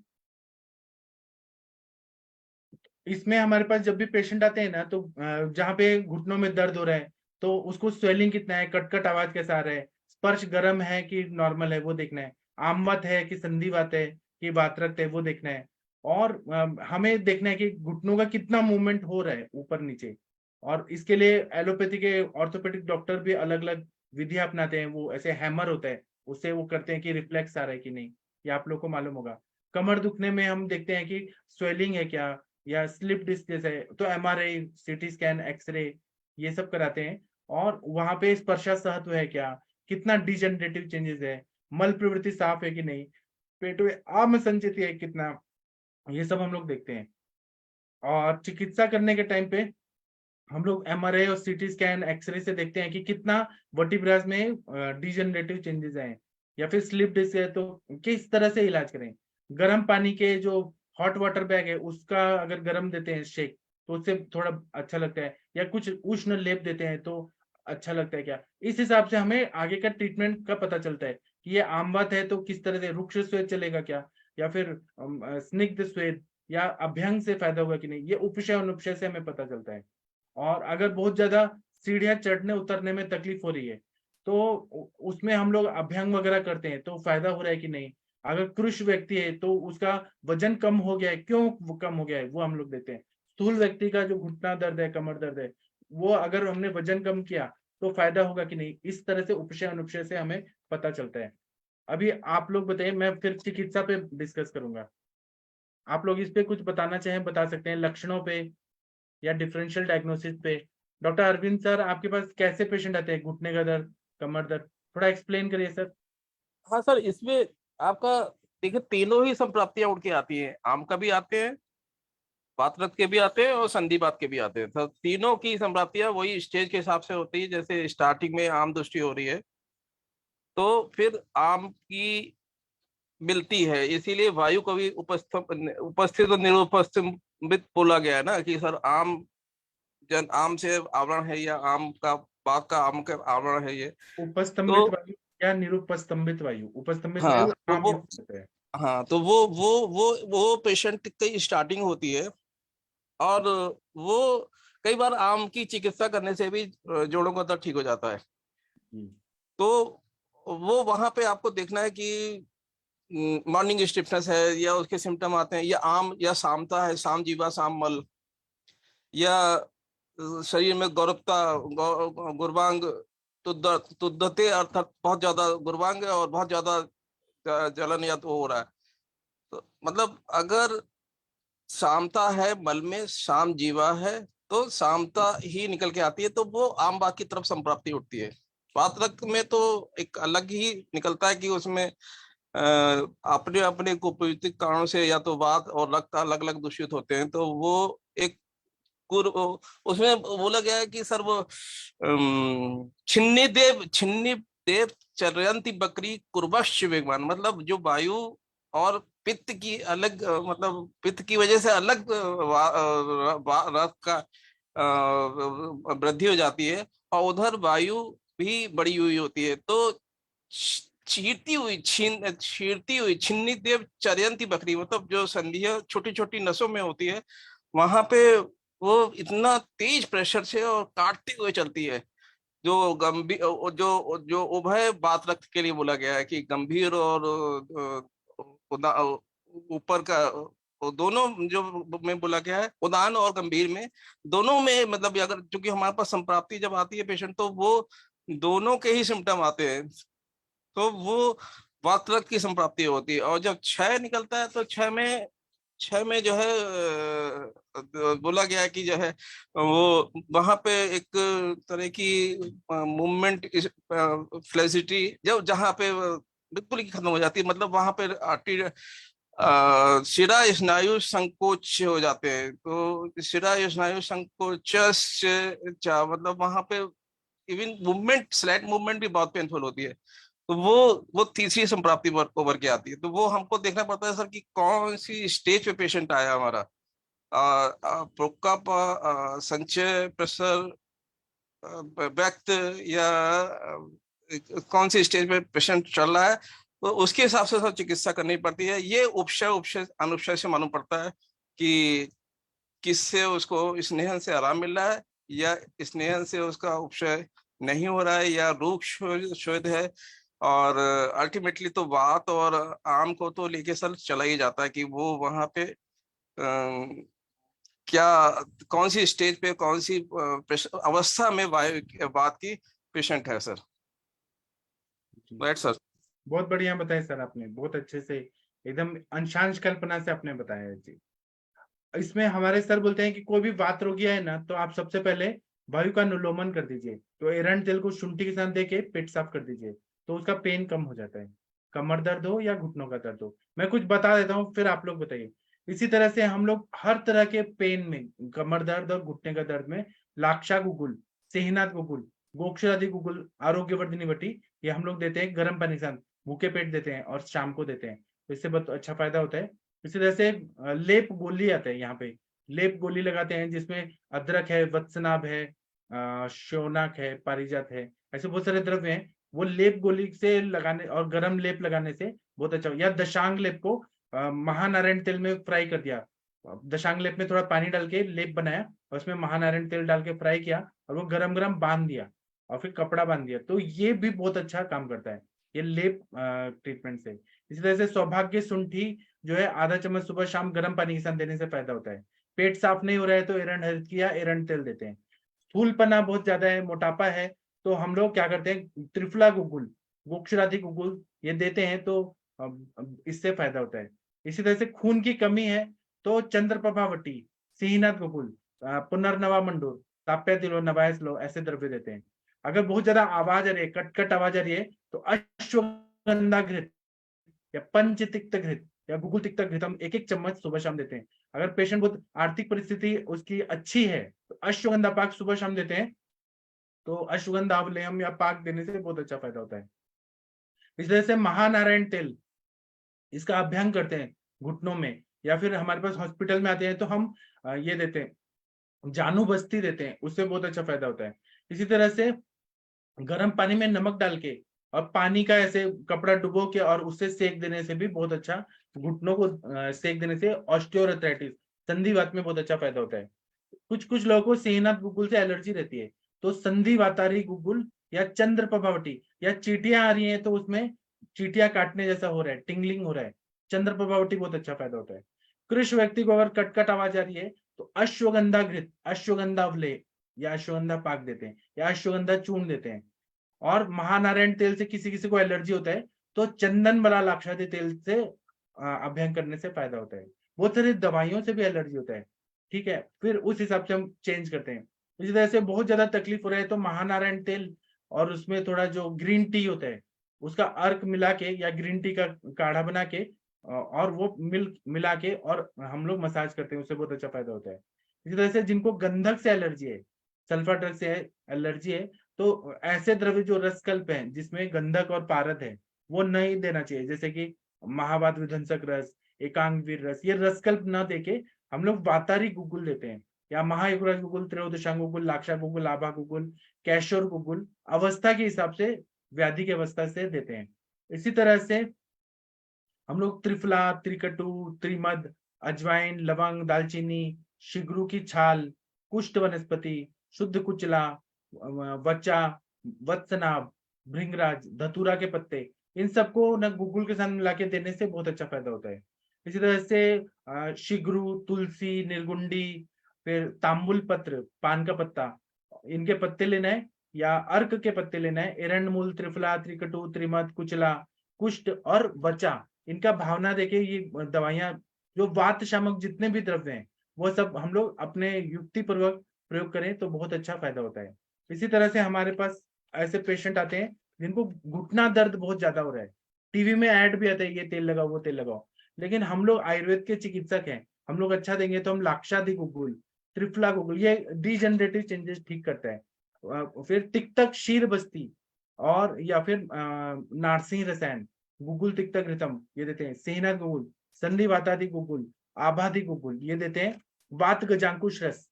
B: इसमें हमारे पास जब भी पेशेंट आते हैं ना, तो जहाँ पे घुटनों में दर्द हो रहा है तो उसको स्वेलिंग कितना है, कटकट आवाज कैसा आ रहा है, स्पर्श गर्म है कि नॉर्मल है वो देखना है, आमवत है कि संधिवात है कि वातरक्त है वो देखना है, और हमें देखना है कि घुटनों का कितना मूवमेंट हो रहा है ऊपर नीचे। और इसके लिए एलोपैथी के ऑर्थोपेडिक डॉक्टर भी अलग अलग विधियां अपनाते हैं, वो ऐसे हैमर होता है उससे वो करते हैं कि रिफ्लेक्स आ रहा है कि नहीं, ये आप लोग को मालूम होगा। कमर दुखने में हम देखते हैं कि स्वेलिंग है क्या, या स्लिप डिस्क जैसे, तो एमआरआई, सीटी स्कैन, एक्सरे, ये सब कराते हैं, और वहां पे स्पर्शा सहत्व है क्या, कितना डिजेनरेटिव चेंजेस है, मल प्रवृत्ति साफ है कि नहीं, पेट में आम संचित है कितना, ये सब हम लोग देखते हैं। और चिकित्सा करने के टाइम पे हम लोग MRI और CT स्कैन, एक्सरे से देखते हैं कि कितना वर्टिब्रास में डिजेनरेटिव चेंजेस आए या फिर स्लिप डिस्क है, तो किस तरह से इलाज करें। गर्म पानी के जो हॉट वाटर बैग है उसका अगर गर्म देते हैं शेक तो उससे थोड़ा अच्छा लगता है, या कुछ उष्ण लेप देते हैं तो अच्छा लगता है क्या। इस हिसाब से हमें आगे का ट्रीटमेंट का पता चलता है कि ये आम बात है तो किस तरह से रुक्ष स्वेद चलेगा क्या, या फिर स्निग्ध स्वेद या अभ्यंग से फायदा होगा कि नहीं, ये उपशय अनुपशय से हमें पता चलता है। और अगर बहुत ज्यादा सीढ़ियां चढ़ने उतरने में तकलीफ हो रही है तो उसमें हम लोग अभ्यंग वगैरह करते हैं तो फायदा हो रहा है कि नहीं। अगर कृश व्यक्ति है तो उसका वजन कम हो गया है, क्यों वो कम हो गया है वो हम लोग देते हैं। स्थूल व्यक्ति का जो घुटना दर्द है, कमर दर्द है, वो अगर हमने वजन कम किया तो फायदा होगा कि नहीं। इस तरह से उपशय अनुपशय से हमें पता चलता है। अभी आप लोग बताइए, मैं फिर चिकित्सा पे डिस्कस करूंगा। आप लोग इस पे कुछ बताना चाहें बता सकते हैं, लक्षणों पे या डिफरेंशियल डायग्नोसिस पे। डॉक्टर अरविंद सर, आपके पास कैसे पेशेंट आते हैं, घुटने का दर्द, कमर दर्द, थोड़ा एक्सप्लेन करिए सर।
H: हाँ सर, इसमें आपका देखिए तीनों ही संप्राप्तियां उड़ के आती हैं। आम का भी आते हैं, वातरक्त के भी आते हैं और संधिवात के भी आते हैं। तो तीनों की संप्राप्तियां वही स्टेज के हिसाब से होती है। जैसे स्टार्टिंग में आम दृष्टि हो रही है तो फिर आम की मिलती है, इसीलिए वायु को भी उपस्थित और निरुपस्थित बोला गया है ना कि सर आम से आवरण है या आम का बाग का आम का आवरण है ये।
B: उपस्तंभित
H: तो
B: वायु या निरुपस्तंभित वायु, उपस्तंभित
H: हाँ,
B: वायु
H: तो
B: आम
H: वो
B: यूज करते हैं।
H: हाँ तो वो पेशेंट की स्टार्टिंग होती है। और वो कई बार आम की चिकित्सा करने से भी जोड़ों का दर्द ठीक हो जाता है। तो वो वहां पे आपको देखना है कि मॉर्निंग स्टिफनेस है या उसके सिम्टम आते हैं, या आम या सामता है, साम जीवा साम मल, या शरीर में गौरवता गुर्वांग तुद्धते अर्थात बहुत ज्यादा गुर्वांग है और बहुत ज्यादा जलन या तो हो रहा है। तो मतलब अगर सामता है, मल में साम जीवा है तो सामता ही निकल के आती है, तो वो आम बात की तरफ संप्राप्ति उठती है। वातरक्त में तो एक अलग ही निकलता है कि उसमें अपने अपने कुपोषित कारणों से या तो वात और रक्त अलग अलग दूषित होते हैं। तो वो एक उसमें बोला गया है कि सर वो छिन्नी देव चरयंती बकरी कुर्बश्च वेगवान, मतलब जो वायु और पित्त की अलग मतलब पित्त की वजह से अलग रक्त का वृद्धि हो जाती है और उधर वायु भी बड़ी हुई होती है। तो छीरती हुई छिन्नी देव चरयंती बकरी, मतलब जो संधियां छोटी छोटी नसों में होती है वहां पे वो इतना तेज प्रेशर से और काटते हुए चलती है। जो गंभीर जो जो उभय बात रक्त के लिए बोला गया है कि गंभीर और ऊपर का दोनों जो में बोला गया है, उदान और गंभीर में दोनों में, मतलब अगर क्योंकि हमारे पास संप्राप्ति जब आती है पेशेंट तो वो दोनों के ही सिम्टम आते हैं। तो वो वातरक्त की संप्राप्ति होती है। और जब क्षय निकलता है तो क्षय में जो है बोला गया है कि जो है वो वहां पे एक तरह की मूवमेंट फ्लेसिटी जब जहाँ पे बिल्कुल ही खत्म हो जाती है, मतलब वहां पे शिरा स्नायु संकोच हो जाते हैं। तो शिरा स्नायु संकोच मतलब वहां पे इवन मूवमेंट स्लाइट मूवमेंट भी बहुत पेनफुल होती है। तो वो तीसरी संप्राप्ति ओवर के आती है। तो वो हमको देखना पड़ता है सर कि कौन सी स्टेज पे पेशेंट आया हमारा, प्रोकप संचय प्रेशर व्यक्त या कौन सी स्टेज पे पेशेंट चल रहा है, तो उसके हिसाब से सर चिकित्सा करनी पड़ती है। ये उपशय अनुपशय से मालूम पड़ता है कि किससे उसको स्नेहन से आराम मिल रहा है या स्नेहन से उसका उपशय नहीं हो रहा है या रूक्ष शोध है। और अल्टीमेटली तो वात और आम को तो लेके सर चला ही जाता है कि वो वहां पे क्या कौन सी स्टेज पे कौन सी अवस्था में वात की पेशेंट है सर। Right sir.
B: बहुत बढ़िया बताया सर आपने, बहुत अच्छे से एकदम अंशांश कल्पना से आपने बताया है जी। इसमें हमारे सर बोलते हैं कि कोई भी वात रोगी है ना तो आप सबसे पहले वायु का अनुलोमन कर दीजिए। तो एरंड तेल को शुंठी के साथ देके पेट साफ कर दीजिए तो उसका पेन कम हो जाता है, कमर दर्द हो या घुटनों का दर्द हो। मैं कुछ बता देता हूँ फिर आप लोग बताइए। इसी तरह से हम लोग हर तरह के पेन में, कमर दर्द और घुटने का दर्द में लाक्षा गुगुल, सेहनाथ गुगुल, गोक्षरादि गुगुल, आरोग्यवर्धिनी वटी, ये हम लोग देते हैं गर्म पानी के साथ, भूखे पेट देते हैं और शाम को देते हैं, तो इससे बहुत अच्छा फायदा होता है। इसी तरह से लेप गोली आता है, यहाँ पे लेप गोली लगाते हैं जिसमें अदरक है, वत्सनाभ है, शौनक है, पारिजात है, ऐसे बहुत सारे द्रव्य हैं, वो लेप गोली से लगाने और गर्म लेप लगाने से बहुत अच्छा। या दशांग लेप को महानारायण तेल में फ्राई कर दिया, दशांग लेप में थोड़ा पानी डाल के लेप बनाया और उसमें महानारायण तेल डाल के फ्राई किया और वो गरम गरम बांध दिया और फिर कपड़ा बांध दिया, तो ये भी बहुत अच्छा काम करता है ये लेप ट्रीटमेंट से। इसी तरह से सौभाग्य सुंठी जो है आधा चम्मच सुबह शाम गर्म पानी के साथ देने से फायदा होता है। पेट साफ नहीं हो रहा है तो एरंड हल्द की या एरंड तेल देते हैं। फूलपना बहुत ज्यादा है, मोटापा है, तो हम लोग क्या करते हैं, त्रिफला गुगुल, गोक्षरादि गुगुल ये देते हैं, तो इससे फायदा होता है। इसी तरह से खून की कमी है तो चंद्रप्रभावटी, सिंहनाथ गुगुल, पुनर्नवा मंडूर, ताप्या तिलो, नवायस लो, ऐसे द्रव्य देते हैं। अगर बहुत ज्यादा आवाज आ रही है, कट आवाज आ रही है, तो अश्वगंधा घृत या पंचतिक्त घृत या गुगुल तिक्त घृत हम 1-1 चम्मच सुबह शाम देते हैं। अगर पेशेंट बहुत आर्थिक परिस्थिति उसकी अच्छी है तो अश्वगंधा पाक सुबह शाम देते हैं, तो अश्वगंधा अवलेहम या पाक देने से बहुत अच्छा फायदा होता है। इस तरह से महानारायण तेल, इसका अभ्यंग करते हैं घुटनों में, या फिर हमारे पास हॉस्पिटल में आते हैं तो हम ये देते हैं, जानू बस्ती देते हैं, उससे बहुत अच्छा फायदा होता है। इसी तरह से गर्म पानी में नमक डाल के और पानी का ऐसे कपड़ा डुबो के और उससे सेक देने से भी बहुत अच्छा, घुटनों को सेक देने से ऑस्टियोआर्थराइटिस, संधिवात में बहुत अच्छा फायदा होता है। कुछ कुछ लोगों को सेहनाथ गुगुल से एलर्जी रहती है, तो संधिवातारी गुगुल या चंद्रप्रभावटी, या चींटियां आ रही हैं तो उसमें चींटियां काटने जैसा हो रहा है, टिंगलिंग हो रहा है, चंद्रप्रभावटी बहुत अच्छा फायदा होता है। कृष व्यक्ति को अगर कटकट आवाज आ रही है तो अश्वगंधा घृत, अश्वगंधा अवलेह या अश्वगंधा पाक देते हैं या अश्वगंधा चूर्ण देते हैं। और महानारायण तेल से किसी किसी को एलर्जी होता है तो चंदन बला लाक्षादी तेल से अभ्यंग करने से फायदा होता है। बहुत सारी दवाइयों से भी एलर्जी होता है, ठीक है, फिर उस हिसाब से हम चेंज करते हैं। इसी तरह से बहुत ज्यादा तकलीफ हो रहा है तो महानारायण तेल और उसमें थोड़ा जो ग्रीन टी होता है उसका अर्क मिला के या ग्रीन टी का काढ़ा बना के और वो मिल्क मिला के और हम लोग मसाज करते हैं, उससे बहुत अच्छा फायदा होता है। इसी तरह से जिनको गंधक से एलर्जी है, सल्फर ड्रग से एलर्जी है, तो ऐसे द्रव्य जो रसकल्प हैं जिसमें गंधक और पारद है वो नहीं देना चाहिए, जैसे कि महावात विध्वंसक रस, एकांगवीर रस, ये रसकल्प न देके हम लोग वातारी गुगुल देते हैं, या महायुगराज गुगुल, त्रयोदशांग गुगुल, लाक्षा गुगुल, आभा गुगुल, कैशोर गुगुल अवस्था के हिसाब से, व्याधि की अवस्था से देते हैं। इसी तरह से हम लोग त्रिफला, त्रिकटु, त्रिमद, अजवाइन, लवंग, दालचीनी, शिगरू की छाल, कुष्ठ वनस्पति, शुद्ध कुचला, वचा, वत्सनाभ, भृंगराज, धतूरा के पत्ते, इन सबको न गुगुल के साथ मिला के देने से बहुत अच्छा फायदा होता है। इसी तरह से शिगरू, तुलसी, निर्गुंडी, फिर तांबुल पत्र, पान का पत्ता, इनके पत्ते लेना है या अर्क के पत्ते लेना है। एरंडमूल, त्रिफला, त्रिकटु, त्रिमद, कुचला, कुष्ठ और वचा, इनका भावना देके ये दवाइयां, जो वात शामक जितने भी द्रव्य हैं वो सब हम लोग अपने युक्ति पूर्वक प्रयोग करें तो बहुत अच्छा फायदा होता है। इसी तरह से हमारे पास ऐसे पेशेंट आते हैं जिनको घुटना दर्द बहुत ज्यादा हो रहा है, टीवी में ऐड भी आता है ये तेल लगाओ वो तेल लगाओ, लेकिन हम लोग आयुर्वेद के चिकित्सक हैं, हम लोग अच्छा देंगे तो हम लाक्षादि गुगुल, त्रिफला गुगुल, ये डिजेनरेटिव चेंजेस ठीक करता है। फिर तिक्तक क्षीर बस्ती और या फिर नारसिंह रसायन, गुगुल तिक्तक घृतम ये देते हैं। सेहनाथ गुगुल, संधिवातादि गुगुल, आभादि गुगुल ये देते हैं। वात गजांकुश रस,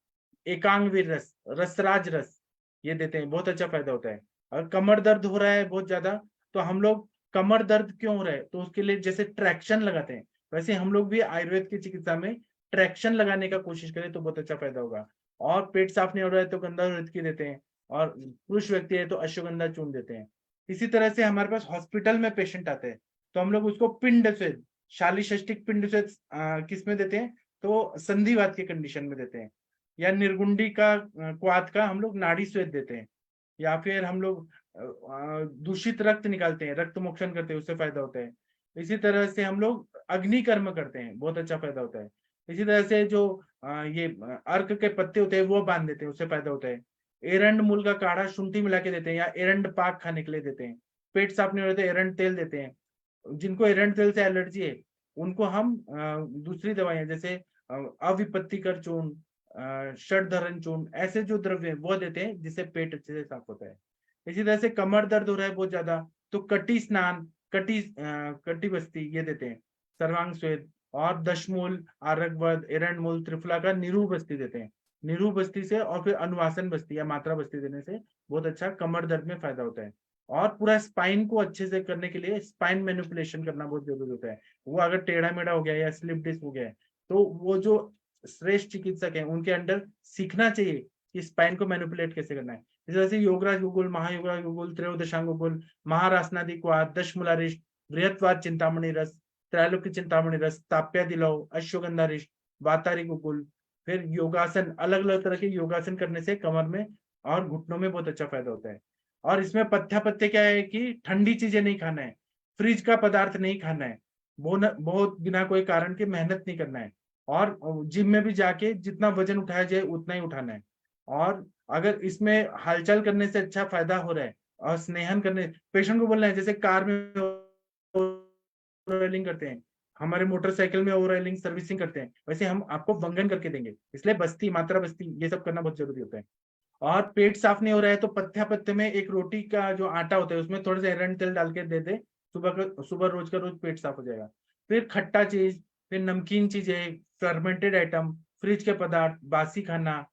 B: एकांगवीर रस, रसराज रस ये देते हैं, बहुत अच्छा फायदा होता है। अगर कमर दर्द हो रहा है बहुत ज्यादा तो हम लोग, कमर दर्द क्यों हो रहा है तो उसके लिए जैसे ट्रैक्शन लगाते हैं, वैसे हम लोग भी आयुर्वेद की चिकित्सा में ट्रैक्शन लगाने का कोशिश करें तो बहुत अच्छा फायदा होगा। और पेट साफ नहीं हो रहा है तो गंधक की देते हैं, और पुरुष व्यक्ति है तो अश्वगंधा चूर्ण देते हैं। इसी तरह से हमारे पास हॉस्पिटल में पेशेंट आते हैं तो हम लोग उसको पिंड स्वेद, शालीषष्टिक पिंड स्वेद किस में देते हैं, तो संधिवात के कंडीशन में देते हैं। या निर्गुंडी का क्वाथ का हम लोग नाड़ी स्वेद देते हैं, या फिर हम लोग दूषित रक्त निकालते हैं, रक्त मोक्षण करते हैं, उससे फायदा होता है। इसी तरह से हम लोग अग्नि कर्म करते हैं, बहुत अच्छा फायदा होता है। इसी तरह से जो ये अर्क के पत्ते होते हैं वो बांध देते हैं, उससे फायदा होता है। एरंड मूल का काढ़ा शुंठी मिला के देते हैं, या एरंड पाक खाने के लिए देते हैं। पेट साफ नहीं हो रहे तो एरंड तेल देते हैं। जिनको एरंड तेल से एलर्जी है उनको हम दूसरी दवाइयां जैसे अविपत्तिकर चूर्ण षडधरण चूर्ण, ऐसे जो द्रव्य हैं वो देते हैं जिससे पेट अच्छे से साफ होता है। इसी तरह से कमर दर्द हो रहा है बहुत ज्यादा, तो कटी स्नान, कटी बस्ती ये देते हैं, सर्वांग स्वेद, और दशमूल, आरगवद, एरंडमूल, त्रिफला का निरू बस्ती देते हैं। निरू बस्ती से और फिर अनुवासन बस्ती या मात्रा बस्ती देने से बहुत अच्छा कमर दर्द में फायदा होता है। और पूरा स्पाइन को अच्छे से करने के लिए स्पाइन मैनिपुलेशन करना बहुत जरूरी होता है। वो अगर टेढ़ा मेढ़ा हो गया या स्लिप डिस्क हो गया है, तो वो जो श्रेष्ठ चिकित्सक हैं उनके अंडर सीखना चाहिए कि स्पाइन को मैनिपुलेट कैसे करना है। जैसे योगराज गुगुल, महायोगराज गुगुल, त्रयोदशांग गुगुल, महारासनादि क्वाद, दशमूलारिष्ट, बृहत्वाद चिंतामणि रस, त्रैलोक्य चिंतामणि रस, ताप्यादिलव, अश्वगंधा रिष्ट, वातारी गुगुल। फिर योगासन, अलग अलग तरह के योगासन करने से कमर में और घुटनों में बहुत अच्छा फायदा होता है। और इसमें पथ्य क्या है कि ठंडी चीजें नहीं खाना है, फ्रिज का पदार्थ नहीं खाना है, बहुत बिना कोई कारण के मेहनत नहीं करना है, और जिम में भी जाके जितना वजन उठाया जाए उतना ही उठाना है। और अगर इसमें हलचल करने से अच्छा फायदा हो रहा है और स्नेहन करने, पेशेंट को बोलना है जैसे कार में ओवरऑयलिंग करते हैं, हमारे मोटरसाइकिल में ओवरऑयलिंग सर्विसिंग करते हैं, वैसे हम आपको वंगन करके देंगे। इसलिए बस्ती, मात्रा बस्ती ये सब करना बहुत जरूरी होता है। और पेट साफ नहीं हो रहा है तो पथ्य में एक रोटी का जो आटा होता है उसमें थोड़ा सा एरंड तेल डाल के दे दे, सुबह रोज का रोज पेट साफ हो जाएगा। फिर खट्टा चीज, फिर नमकीन चीजें, फर्मेंटेड आइटम, फ्रिज के पदार्थ, बासी खाना,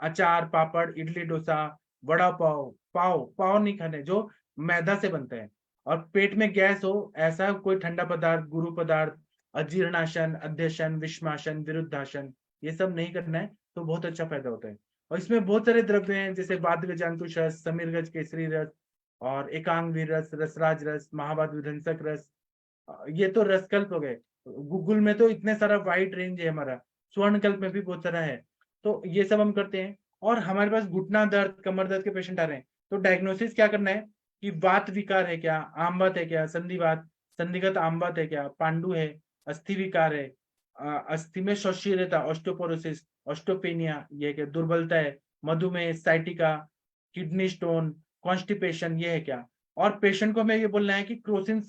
B: अचार, पापड़, इडली, डोसा, वड़ा पाव, पाव नहीं खाने जो मैदा से बनते हैं। और पेट में गैस हो ऐसा कोई ठंडा पदार्थ, गुरु पदार्थ, अजीर्णासन, अध्यशन, विषमासन, विरुद्धासन ये सब नहीं करना है, तो बहुत अच्छा फायदा होता है। और इसमें बहुत सारे द्रव्य हैं जैसे वादगज अंकुश रस, समीरगज केसरी रस, और एकांग वीर रस, रसराज रस, महावाद विध्वंसक रस, ये तो रसकल्प हो गए। गूगल में तो इतने सारा वाइड रेंज है हमारा, स्वर्णकल्प में भी बहुत सारा है। तो ये सब हम करते हैं। और हमारे पास घुटना दर्द, कमर दर्द के पेशेंट आ रहे हैं, तो डायग्नोसिस क्या करना है कि वात विकार है क्या, आमवात है क्या, संधिवात, संधिगत आमवात है क्या, पांडु है, अस्थि विकार है, अस्थि में शौशीरता, ऑस्टियोपोरोसिस, ऑस्टियोपेनिया ये क्या, दुर्बलता है, मधुमेह, साइटिका, किडनी स्टोन, कॉन्स्टिपेशन ये है क्या। और पेशेंट को हमें ये बोलना है कि क्रोसिन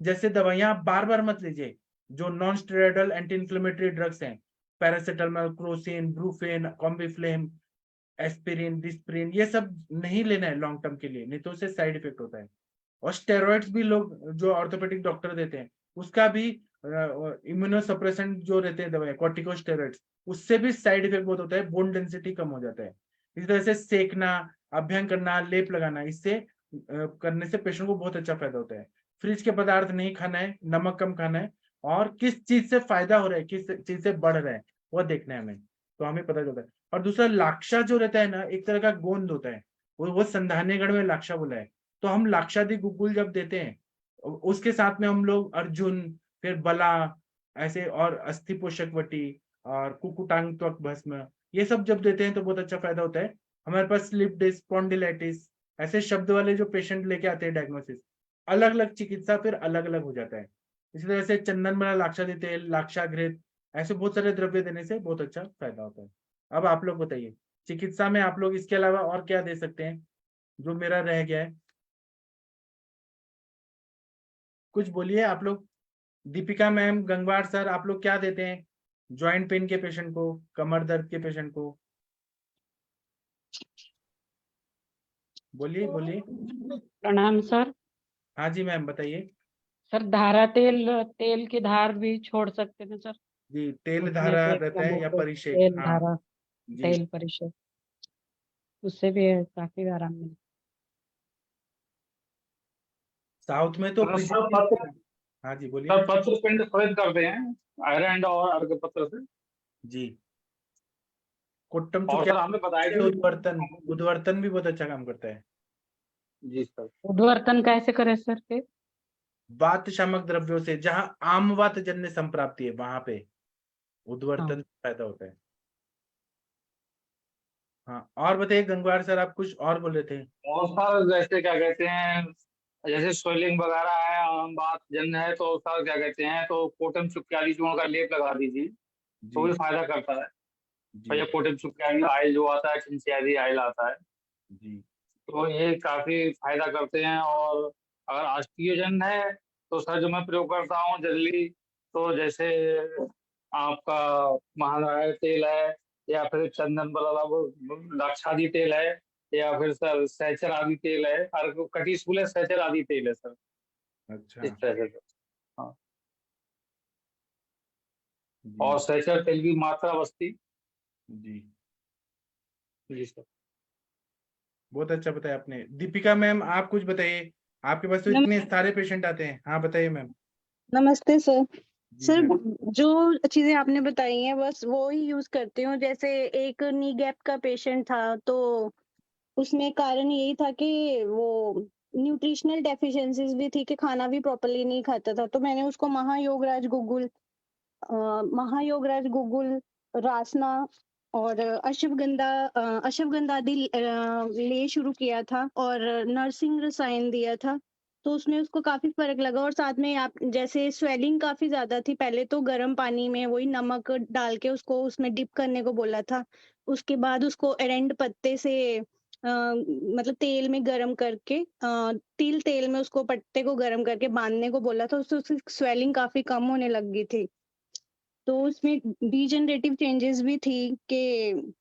B: जैसे दवाइयां आप बार बार मत लीजिए, जो non steroidal anti inflammatory drugs हैं, paracetamol, Crocin, Brufen, Combiflam, aspirin, Disprin, ये सब नहीं लेना है लॉन्ग टर्म के लिए, नहीं तो उससे साइड इफेक्ट होता है। और स्टेरॉइड्स भी लोग जो ऑर्थोपेडिक डॉक्टर देते हैं उसका भी इम्यूनोसप्रेसेंट जो रहते हैं दवाएं, कॉर्टिकोस्टेरॉइड्स, उससे भी साइड इफेक्ट बहुत होता है, बोन डेंसिटी कम हो जाता है। इस तरह से सेकना, अभ्यंग करना, लेप लगाना, इससे करने से पेशेंट को बहुत अच्छा फायदा होता है। फ्रिज के पदार्थ नहीं खाना है, नमक कम खाना है, और किस चीज से फायदा हो रहा है, किस चीज से बढ़ रहा है वो देखना है हमें, तो हमें पता चलता है। और दूसरा लाक्षा जो रहता है ना, एक तरह का गोंद होता है, वो संधानेगढ़ में लाक्षा बोला है। तो हम लाक्षादि गुगुल जब देते हैं उसके साथ में हम लोग अर्जुन, फिर बला, ऐसे और अस्थि पोषक वटी और कुकुटांग त्वक भस्म ये सब जब देते हैं तो बहुत अच्छा फायदा होता है। हमारे पास स्लिप डिस्क, स्पॉन्डिलाइटिस ऐसे शब्द वाले जो पेशेंट लेके आते हैं डायग्नोसिस, अलग अलग चिकित्सा फिर अलग अलग हो जाता है। इसी तरह से चंदन बना लाक्षादि तेल, लाक्षाघृत, ऐसे बहुत सारे द्रव्य देने से बहुत अच्छा फायदा होता है। अब आप लोग बताइए चिकित्सा में आप लोग इसके अलावा और क्या दे सकते हैं जो मेरा रह गया है, कुछ बोलिए आप लोग। दीपिका मैम, गंगवार सर, आप लोग क्या देते हैं जॉइंट पेन के पेशेंट को, कमर दर्द के पेशेंट को? बोलिए बोलिए।
I: प्रणाम सर।
B: हाँ जी मैम बताइए।
I: सर धारा तेल की धार भी छोड़ सकते हैं सर?
B: जी, तेल
I: घुटने
B: धारा
I: पे
B: रहता है या
I: कमर पे
B: परिषेक?
I: तेल
B: हाँ
I: धारा,
B: जी,
I: तेल परिषद, उससे भी काफी आराम मिलता
B: साउथ में तो
E: सर पत्र,
B: हाँ जी बोलिए।
E: सर पत्र पिंड स्वेद करते हैं आयरन और अर्घ पत्र से।
B: जी, कोट्टम
E: और
B: चुक्या
E: सर हमें बताया कि
B: उद्वर्तन भी बहुत अच्छा काम करता है।
E: जी सर।
I: है। उद्वर्तन कैसे करें सर फिर?
B: वात शामक द्रव्यों से, जहां आमवात जन्य संप्राप्ति है वहां पे उद्वर्तन पैदा होता है। हाँ, और बताइए गंगवार सर, आप कुछ और बोल रहे थे।
E: और सर जैसे क्या कहते हैं, जैसे स्वेलिंग वगैरह है, आम बात जन्य है, तो सर क्या कहते हैं, तो पोटम चुक्याली चूर्ण का लेप लगा दीजिए, तो भी
B: जी
E: फायदा करता है। और
B: जी
E: ये पोटम चुक्याली आयल जो आता है, चिंचियादी आयल आता है,
B: जी
E: तो ये काफी फायदा करते हैं। और अगर ऑस्टियोजन है तो सर जो मैं प्रयोग करता हूँ जनरली, तो जैसे आपका महानारायण तेल है, या फिर चंदन वाला वो दाक्षादी तेल है, या फिर सर सहचर आदि तेल है, और कटिस्फूल है, सहचर आदि तेल है सर,
B: अच्छा
E: इस तरह से। हाँ,
B: जी
E: और सहचर तेल की मात्रा बस्ती।
B: जी,
E: जी सर।
B: बहुत अच्छा बताया आपने। दीपिका मैम आप कुछ बताइए, आपके पास तो इतने सारे पेशेंट आते हैं। हाँ बताइए मैम।
J: नमस्ते सर।
B: जी
J: सर
B: मैम।
J: जो चीजें आपने बताई हैं बस वो ही यूज करती हूँ। जैसे एक नी गैप का पेशेंट था तो उसमें कारण यही था कि वो न्यूट्रिशनल डेफिशिएंसीज भी थी कि खाना भी प्रॉपरली नहीं खाता था। तो मैंने उसको महायोगराज गुगुल, रासना और अश्वगंधा आदि ले शुरू किया था और नर्सिंग रसायन दिया था। तो उसमें उसको काफी फर्क लगा। और साथ में आप जैसे स्वेलिंग काफी ज्यादा थी, पहले तो गर्म पानी में वही नमक डाल के उसको उसमें डिप करने को बोला था। उसके बाद उसको एरेंड पत्ते से मतलब तेल में गरम करके तिल तेल में उसको पत्ते को गरम करके बांधने को बोला था। उससे उसकी स्वेलिंग काफी कम होने लग गई थी। तो उसमें डीजनरेटिव चेंजेस भी थी कि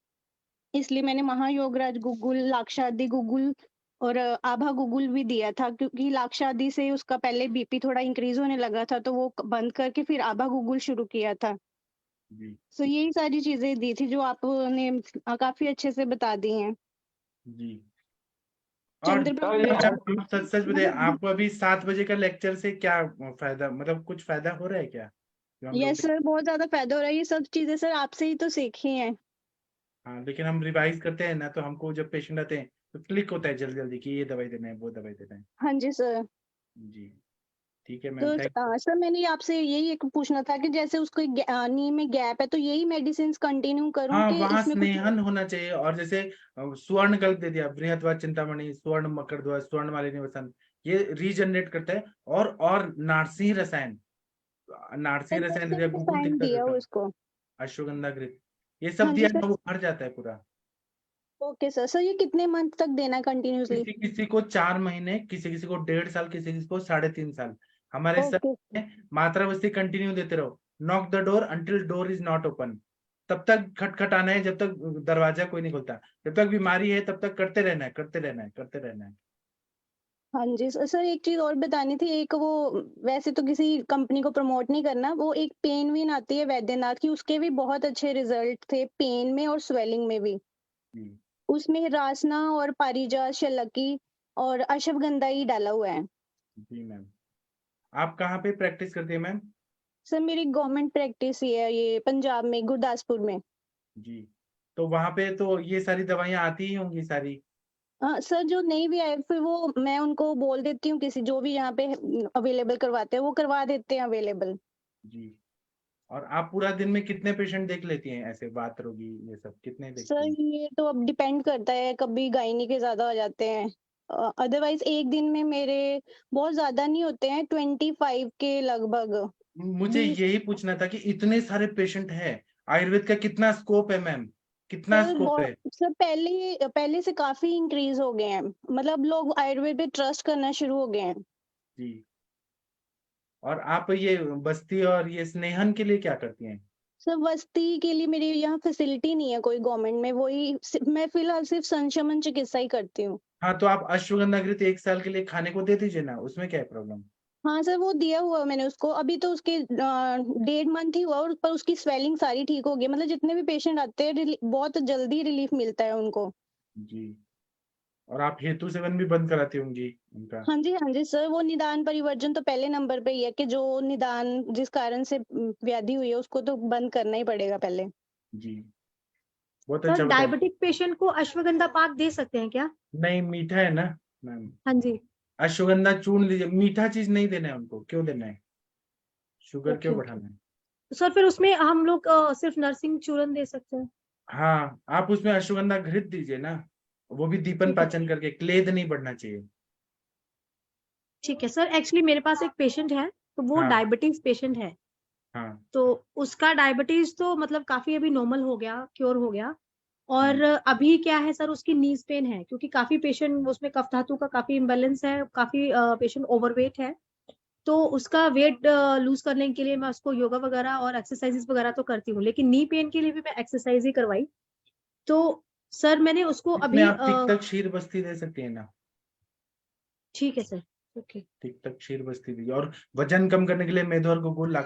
J: इसलिए मैंने महायोगराज गुगुल, लाक्षादी गुगुल और आभा गुगुल भी दिया था, क्योंकि लाक्षादी से उसका पहले बीपी थोड़ा इंक्रीज होने लगा था तो वो बंद करके फिर आभा गुगुल शुरू किया था।
B: जी
J: सो यही सारी चीजें दी थी जो आपने काफी अच्छे से बता दी हैं।
B: जी। और
J: चंद्र
B: अच्छा, आप सच सच बताइए, आपको अभी 7 बजे का लेक्चर से क्या फायदा, मतलब कुछ फायदा हो रहा है क्या जो हम लोग?
J: यस सर, बहुत ज्यादा फायदा हो रहा है। ये सब चीजें सर आपसे ही तो सीखी हैं।
B: हाँ, लेकिन हम रिवाइज करते हैं ना, तो हमको जब पेशेंट आते हैं तो क्लिक होता है जल्दी जल्दी कि ये दवाई देना है, वो दवाई देना है।
J: हाँ जी सर।
B: जी ठीक है मैम,
J: तो
B: थैंक।
J: सर मैंने आपसे यही एक पूछना था कि जैसे उसको नी में गैप है तो यही मेडिसिन कंटिन्यू करूं
B: हाँ,
J: कि
B: वहां
J: इसमें कुछ?
B: स्नेहन होना चाहिए। और जैसे स्वर्ण कल्प दे दिया, बृहत्वा चिंतामणि, स्वर्ण मकरध्वज, स्वर्ण मालिनी वसंत, ये रीजनरेट करता है। और नारसिंह रसायन, नारसिंह रसायन दे दिया, गुगुल
J: साइन
B: तिक्ता
J: दिया
B: देता,
J: उसको।
B: अश्वगंधा घृत, ये सब
J: हाँ जी
B: दिया
J: सर।
B: ना, वो भर जाता है पूरा।
J: Okay sir. सर ये कितने मंथ तक देना है कंटिन्यूसली?
B: किसी किसी को 4 महीने, किसी किसी को 1.5 साल, किसी किसी को 3.5 साल। हमारे सर
J: ओके।
B: मात्रा बस्ती कंटिन्यू देते रहो। Knock the door until door is not open. तब तक खटखटाना है जब तक दरवाजा कोई नहीं खोलता। जब तक बीमारी है तब तक करते रहना है, करते रहना है, करते रहना है।
J: हाँ जी सर। सर एक चीज और बतानी थी। एक वो, वैसे तो किसी कंपनी को प्रमोट नहीं करना, वो एक पेन विन आती है वैद्यनाथ की, उसके भी बहुत अच्छे रिजल्ट थे पेन में और स्वेलिंग में भी।
B: जी
J: उसमें रासना और पारिजात, शलकी और अश्वगंधा ही डाला हुआ है।
B: जी मैम। आप कहाँ पे प्रैक्टिस करती है मैम?
J: सर मेरी गवर्नमेंट प्रैक्टिस ही है ये, पंजाब में, गुरदासपुर में।
B: जी, तो वहां पे तो ये सारी दवाइयाँ आती ही होंगी सारी।
J: सर जो नहीं भी आए फिर वो मैं उनको बोल देती हूँ, किसी जो भी यहाँ पे अवेलेबल करवाते हैं वो करवा देते हैं अवेलेबल।
B: जी। और आप पूरा दिन में कितने पेशेंट देख लेती हैं, ऐसे बात रोगी ये सब कितने देखती
J: सर
B: हैं?
J: ये तो अब डिपेंड करता है, कभी गायनी के ज्यादा हो जाते हैं, अदरवाइज एक दिन में मेरे बहुत ज्यादा नहीं होते हैं, 25 के लगभग।
B: मुझे
J: 20।
B: यही पूछना था कि इतने सारे पेशेंट हैं, आयुर्वेद का कितना स्कोप है मैम, कितना
J: सर
B: स्कोप है?
J: बहुत सर, पहले से काफी इंक्रीज हो गए हैं, मतलब लोग आयुर्वेद पे ट्रस्ट करना शुरू हो गए हैं।
B: जी। और आप ये बस्ती और ये स्नेहन के लिए क्या करती हैं?
J: सर बस्ती के लिए मेरी यहाँ फैसिलिटी नहीं है कोई गवर्नमेंट में, मैं फिलहाल सिर्फ संशमन चिकित्सा ही करती हूँ।
B: हाँ, तो आप अश्वगंधा घृत 1 साल के लिए खाने को दे दीजिए ना, उसमें क्या है प्रॉब्लम?
J: हाँ सर वो दिया हुआ है मैंने उसको, अभी तो उसके 1.5 मंथ ही हुआ और पर उसकी स्वेलिंग सारी ठीक हो गई, मतलब जितने भी पेशेंट आते हैं बहुत जल्दी रिलीफ मिलता है उनको।
B: जी। और आप हेतु सेवन भी बंद कराती होंगी उनका?
J: हाँ जी सर, वो निदान परिवर्जन तो पहले नंबर पे ही है कि जो निदान जिस कारण से व्याधि हुई है उसको तो बंद करना ही पड़ेगा पहले।
B: जी, बहुत
D: सर
B: अच्छा बताया।
D: डायबिटिक पेशेंट को अश्वगंधा पाक दे सकते हैं क्या?
B: नहीं, मीठा है ना मैम।
D: हाँ जी।
B: अश्वगंधा चूर्ण लीजिए, मीठा चीज नहीं देना है उनको, क्यों देना है, शुगर
D: ओके
B: क्यों
D: ओके।
B: बढ़ाना है?
D: सर फिर उसमें हम लोग सिर्फ नर्सिंग चूर्ण दे सकते हैं?
B: हाँ, आप उसमें अश्वगंधा घृत दीजिए ना, वो भी दीपन
D: ठीक है।
B: पाचन करके, क्लेद नहीं बढ़ना चाहिए।
D: ठीक है सर, एक्चुअली मेरे पास एक पेशेंट है तो वो
B: हाँ
D: डायबिटीज पेशेंट है।
B: हाँ।
D: तो उसका डायबिटीज तो मतलब काफी अभी नॉर्मल हो गया, क्योर हो गया। और अभी क्या है सर, उसकी नीज पेन है क्योंकि काफी पेशेंट उसमें कफ धातु का काफी इम्बेलेंस है, काफी पेशेंट ओवरवेट है। तो उसका वेट लूज करने के लिए मैं उसको योगा वगैरह और एक्सरसाइजेस वगैरह तो करती हूँ, लेकिन नी पेन के लिए भी मैं एक्सरसाइज ही करवाई। तो सर मैंने उसको
B: इसमें
D: अभी
B: आप तिक्तक क्षीर बस्ती दे सकती है ना,
D: ठीक है सर, ओके।
B: तिक्तक क्षीर बस्ती दीजिए। और वजन कम करने के लिए मेदो और गुगुल,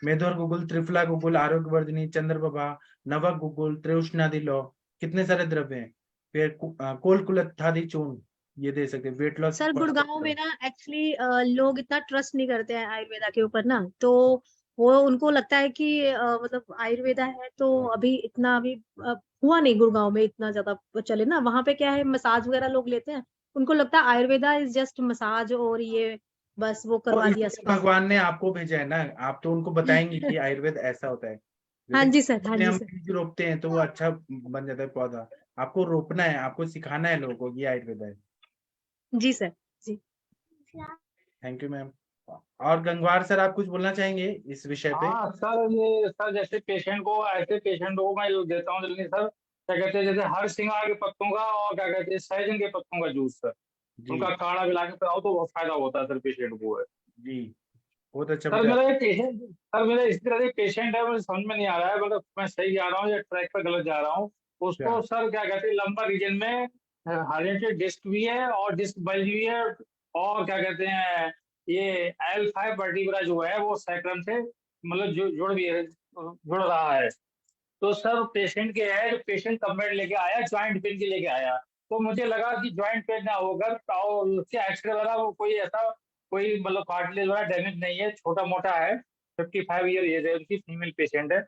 B: मेदो और गुगुल, त्रिफला गुगुल, आरोग्यवर्धिनी, चंद्रप्रभा, नवक गुगुल, त्रिउष्णादि लौ, कितने सारे द्रव्य हैं। फिर कोलकुलथादि चूर्ण, ये दे सकते हैं, वेट लॉस।
D: सर गुड़गांव में ना एक्चुअली लोग इतना ट्रस्ट नहीं करते हैं आयुर्वेदा के ऊपर ना, तो वो उनको लगता है कि मतलब आयुर्वेदा है तो अभी इतना अभी हुआ नहीं गुड़गांव में इतना ज्यादा चले ना। वहां पे क्या है, मसाज वगैरह लोग लेते हैं, उनको लगता है आयुर्वेदा इज जस्ट मसाज और ये बस वो
B: तो
D: करवा दिया
B: इसलिए
D: स्पा।
B: भगवान ने आपको भेजा है ना, आप तो उनको बताएंगे कि आयुर्वेद ऐसा होता है।
D: हाँ
B: जैसे
D: जी सर, हाँ
B: अपने
D: जी
B: हम
D: सर।
B: बीज रोपते हैं तो वो अच्छा बन जाता है पौधा, आपको रोपना है, आपको सिखाना है लोगों को, ये आयुर्वेद है।
D: जी सर, जी।
B: Thank you ma'am. और गंगवार सर, आप कुछ बोलना चाहेंगे इस विषय पे?
E: हाँ सर, ये सर जैसे पेशेंट को, ऐसे पेशेंट को मैं देता हूँ जल्दी सर, क्या कहते हैं, जैसे हर सिंगार के पत्तों का और क्या कहते हैं सहजन के पत्तों का जूस सर,
B: जी
E: उनका काढ़ा मिला के पिलाओ तो बहुत फायदा होता है सर पेशेंट को।
B: जी, बहुत अच्छा
E: सर
B: बताया।
E: मेरा एक पेशेंट, सर मेरा इस तरह एक पेशेंट है, मुझे समझ में नहीं आ रहा है मतलब मैं सही जा रहा हूँ या ट्रैक पर गलत जा रहा हूँ। उसको सर क्या कहते हैं लंबर रीजन में हार्निटेड डिस्क भी है और डिस्क बल्ज भी है, और क्या कहते हैं ये L5 वर्टिब्रा जो है वो सैक्रम से मतलब जुड़ भी है, जुड़ रहा है। तो सर पेशेंट के है, जो पेशेंट कंप्लेंट लेके आया ज्वाइंट पेन के लेके आया, तो मुझे लगा कि ज्वाइंट पेन ना होकर और उसके एक्सरे वाला वो कोई ऐसा कोई मतलब कार्टिलेज वाला डैमेज नहीं है, छोटा मोटा है, 55 ईयर एज है उनकी, फीमेल पेशेंट है।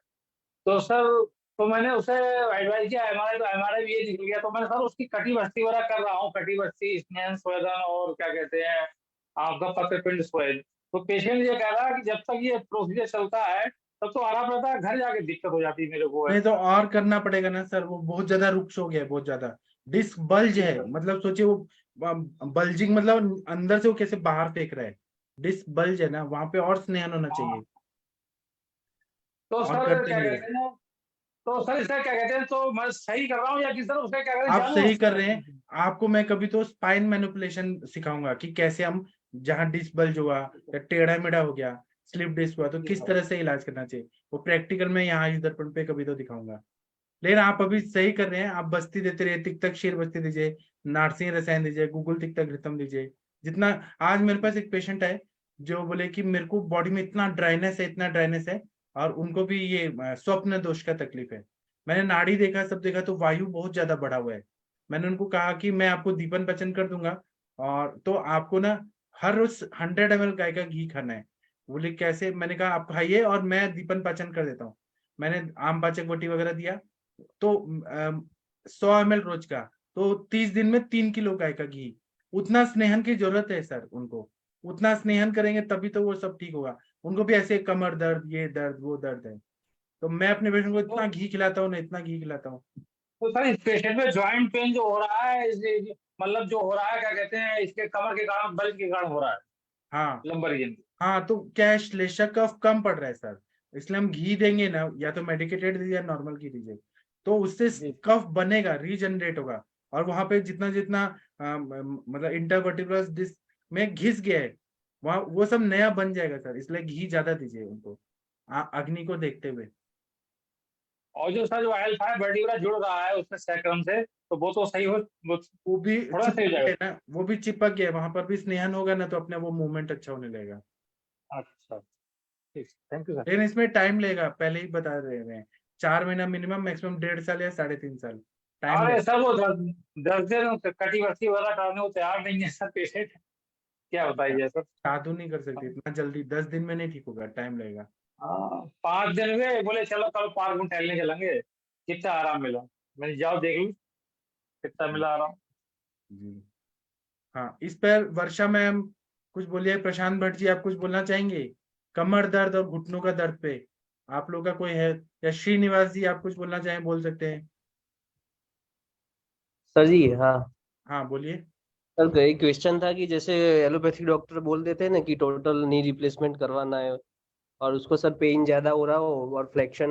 E: तो सर तो मैंने उसे एडवाइस किया एमआरआई, तो एमआरआई भी ये निकल गया, तो मैंने सर उसकी कटी बस्ती वगैरह कर रहा हूँ, कटी बस्ती, स्नेहन स्वेदन और क्या कहते हैं आपका पत्रपिंड स्वेद। तो पेशेंट ये कह रहा है कि जब तक ये प्रोसीजर चलता है तब तो आराम रहता है, घर जाके दिक्कत हो जाती है मेरे को।
B: नहीं तो और करना पड़ेगा ना सर, वो बहुत ज्यादा रुक्ष हो गया है, बहुत ज्यादा डिस्क बल्ज है, मतलब सोचिए वो बल्जिंग मतलब अंदर से वो कैसे बाहर फेंक रहा है, डिस्क बल्ज है ना, वहां पे और स्नेहन होना चाहिए।
E: तो
B: और
E: सर
B: करते
E: क्या
B: नहीं है।
E: कहते हैं, तो सर इसका क्या कहते हैं, तो मैं सही कर रहा हूँ या कि सर उसका क्या कहते हैं
B: आप
E: जानना
B: सही कर
E: उसका?
B: रहे हैं। आपको मैं कभी तो स्पाइन मैनिपुलेशन सिखाऊंगा कि कैसे हम, जहाँ डिस्क बल्ज हुआ या टेढ़ा मेढ़ा हो गया, स्लिप डिस्क हुआ, तो किस तरह से इलाज करना चाहिए, वो प्रैक्टिकल में यहाँ इस दर्पण पे कभी तो दिखाऊंगा। लेकिन आप अभी सही कर रहे हैं, आप बस्ती देते रहिए, तिक्तक क्षीर बस्ती दीजिए, नारसिंह रसायन दीजिए, गुगुल तिक्तक घृतम दीजिए। जितना, आज मेरे पास एक पेशेंट है जो बोले कि मेरे को बॉडी में इतना ड्राइनेस है, इतना ड्राइनेस है, और उनको भी ये स्वप्न दोष का तकलीफ है। मैंने नाड़ी देखा, सब देखा, तो वायु बहुत ज्यादा बढ़ा हुआ है। मैंने उनको कहा कि मैं आपको दीपन पाचन कर दूंगा, और तो आपको ना हर रोज 100 ml गाय का घी खाना है। बोले कैसे? मैंने कहा आप खाइए और मैं दीपन पाचन कर देता हूँ। मैंने आम पाचक बोटी वगैरह दिया, तो 100 ml रोज का, तो 30 दिन में 3 किलो गाय का घी। उतना स्नेहन की जरूरत है सर उनको, उतना स्नेहन करेंगे तभी तो वो सब ठीक होगा। उनको भी ऐसे कमर दर्द, ये दर्द, वो दर्द है, तो मैं अपने पेशेंट को इतना घी खिलाता हूँ ना, इतना घी खिलाता हूँ।
E: तो सर इस पेशेंट में ज्वाइंट पेन जो हो रहा है मतलब जो हो रहा है क्या कहते हैं इसके कमर के कारण, बल्ज के कारण हो रहा है
B: हाँ
E: लंबर रीजन।
B: हाँ, तो क्या है, श्लेष्मक कफ कम पड़ रहा है सर, इसलिए हम घी देंगे ना, या तो मेडिकेटेड दीजिए या नॉर्मल घी दीजिए, तो उससे कफ बनेगा, रीजनरेट होगा। और वहां पे जितना जितना मतलब इंटरवर्टिब्रल डिस्क में घिस गया है, वहां वो सब नया बन जाएगा सर, इसलिए घी ज्यादा दीजिए उनको, अग्नि को देखते हुए।
E: और जो सर जो L5 वर्टिब्रा जुड़ रहा है उसमें सैक्रम से, तो वो तो सही हो,
B: वो भी
E: थोड़ा सही हो
B: चिपक गया
E: जाएगा।
B: है ना, वो भी चिपक गया है, वहां पर भी स्नेहन होगा ना, तो अपने वो मूवमेंट अच्छा होने लगेगा।
E: अच्छा ठीक, थैंक यू सर।
B: लेकिन इसमें टाइम लगेगा, पहले ही बता रहे हैं, 4 महीना मिनिमम, मैक्सिमम 1.5 साल या 3.5 साल टाइम
E: अरे
B: लगेगा।
E: सर वो 10 दिन कटी बस्ती वाला करने को तैयार नहीं है सर पेशेंट, क्या बताइए सर।
B: जादू नहीं कर सकते इतना जल्दी, 10 दिन में नहीं ठीक होगा, टाइम लगेगा।
E: 5 दिन हुए, बोले चलो कल पार्क में टहलने चलेंगे, कितना आराम मिला, मैंने जाओ देख लो कितना मिला आराम।
B: जी हाँ, इस पर वर्षा मैम कुछ बोलिए। प्रशांत भट्ट जी, आप कुछ बोलना चाहेंगे कमर दर्द और घुटनों का दर्द पे? आप लोग का कोई है? या श्रीनिवास जी, आप कुछ बोलना चाहें, बोल सकते हैं।
F: सर जी हाँ।
B: हाँ बोलिए।
F: सर एक क्वेश्चन था कि जैसे एलोपैथिक डॉक्टर बोल देते हैं ना कि टोटल नी रिप्लेसमेंट करवाना है, और उसको सर पेन ज्यादा हो रहा हो और फ्लेक्शन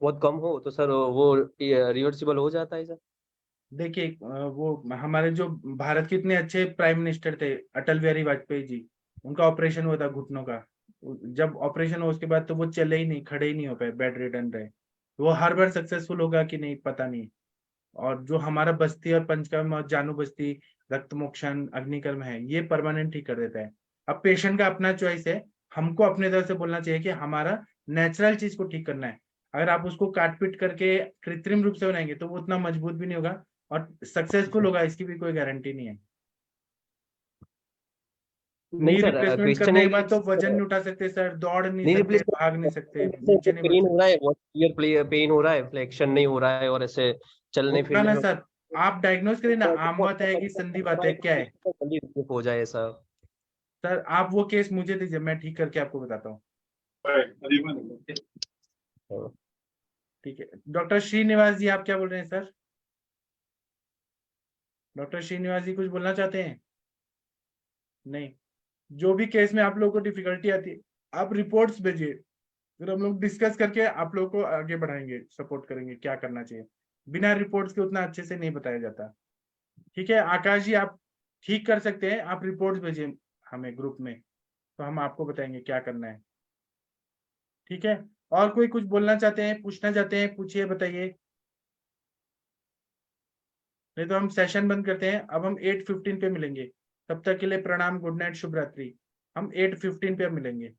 F: बहुत कम हो, तो सर वो रिवर्सिबल हो जाता है सर?
B: देखिए वो हमारे जो भारत के इतने अच्छे प्राइम मिनिस्टर थे, अटल बिहारी वाजपेयी जी, उनका ऑपरेशन हुआ था घुटनों का, जब ऑपरेशन हो उसके बाद तो वो चले ही नहीं, खड़े ही नहीं हो पाए, बेड रिडन रहे। वो हर बार सक्सेसफुल होगा कि नहीं पता नहीं। और जो हमारा बस्ती और पंचकर्म और जानू बस्ती, रक्त मोक्षण, अग्निकर्म है, ये परमानेंट ही कर देता है। अब पेशेंट का अपना चॉइस है, हमको अपने तरफ से बोलना चाहिए कि हमारा नेचुरल चीज को ठीक करना है। अगर आप उसको काट पीट करके कृत्रिम रूप से बनाएंगे तो वो उतना मजबूत भी नहीं होगा और सक्सेसफुल होगा, इसकी भी कोई गारंटी नहीं है। नी
F: नहीं सर,
B: रिप्लेसमेंट
F: क्वेश्चन
B: करने
F: है
B: के बाद तो
F: कि
B: वजन नहीं उठा सकते सर, दौड़ नहीं
F: नी
B: सकते,
F: रिप्लेसमेंट
B: भाग नहीं सकते, नीचे नहीं बढ़
F: पेन
B: सकते।
F: हो रहा है, बहुत सीवियर पेन हो रहा है, फ्लेक्शन नहीं हो रहा है और ऐसे चलने
B: होगा
F: फिरने
B: ना
F: में
B: सर, आप डायग्नोज करिए ना, आम बात है कि संधि बात है, क्या है
F: जल्दी रिलीफ हो जाए सर।
B: सर। आप वो केस मुझे दीजिए, मैं ठीक करके आपको बताता हूँ। ठीक है, डॉक्टर श्रीनिवास जी आप क्या बोल रहे हैं सर? डॉक्टर श्रीनिवास जी कुछ बोलना चाहते हैं? नहीं। जो भी केस में आप लोगों को डिफिकल्टी आती है आप रिपोर्ट्स भेजिए, फिर हम लोग डिस्कस करके आप लोगों को आगे बढ़ाएंगे, सपोर्ट करेंगे क्या करना चाहिए। बिना रिपोर्ट्स के उतना अच्छे से नहीं बताया जाता। ठीक है आकाश जी, आप ठीक कर सकते हैं, आप रिपोर्ट्स भेजिए हमें ग्रुप में, तो हम आपको बताएंगे क्या करना है। ठीक है, और कोई कुछ बोलना चाहते हैं, पूछना चाहते हैं, पूछिए, बताइए, नहीं तो हम सेशन बंद करते हैं। अब हम 8:15 पे मिलेंगे, तब तक के लिए प्रणाम, गुड नाइट, शुभ रात्रि। हम 8:15 पे मिलेंगे।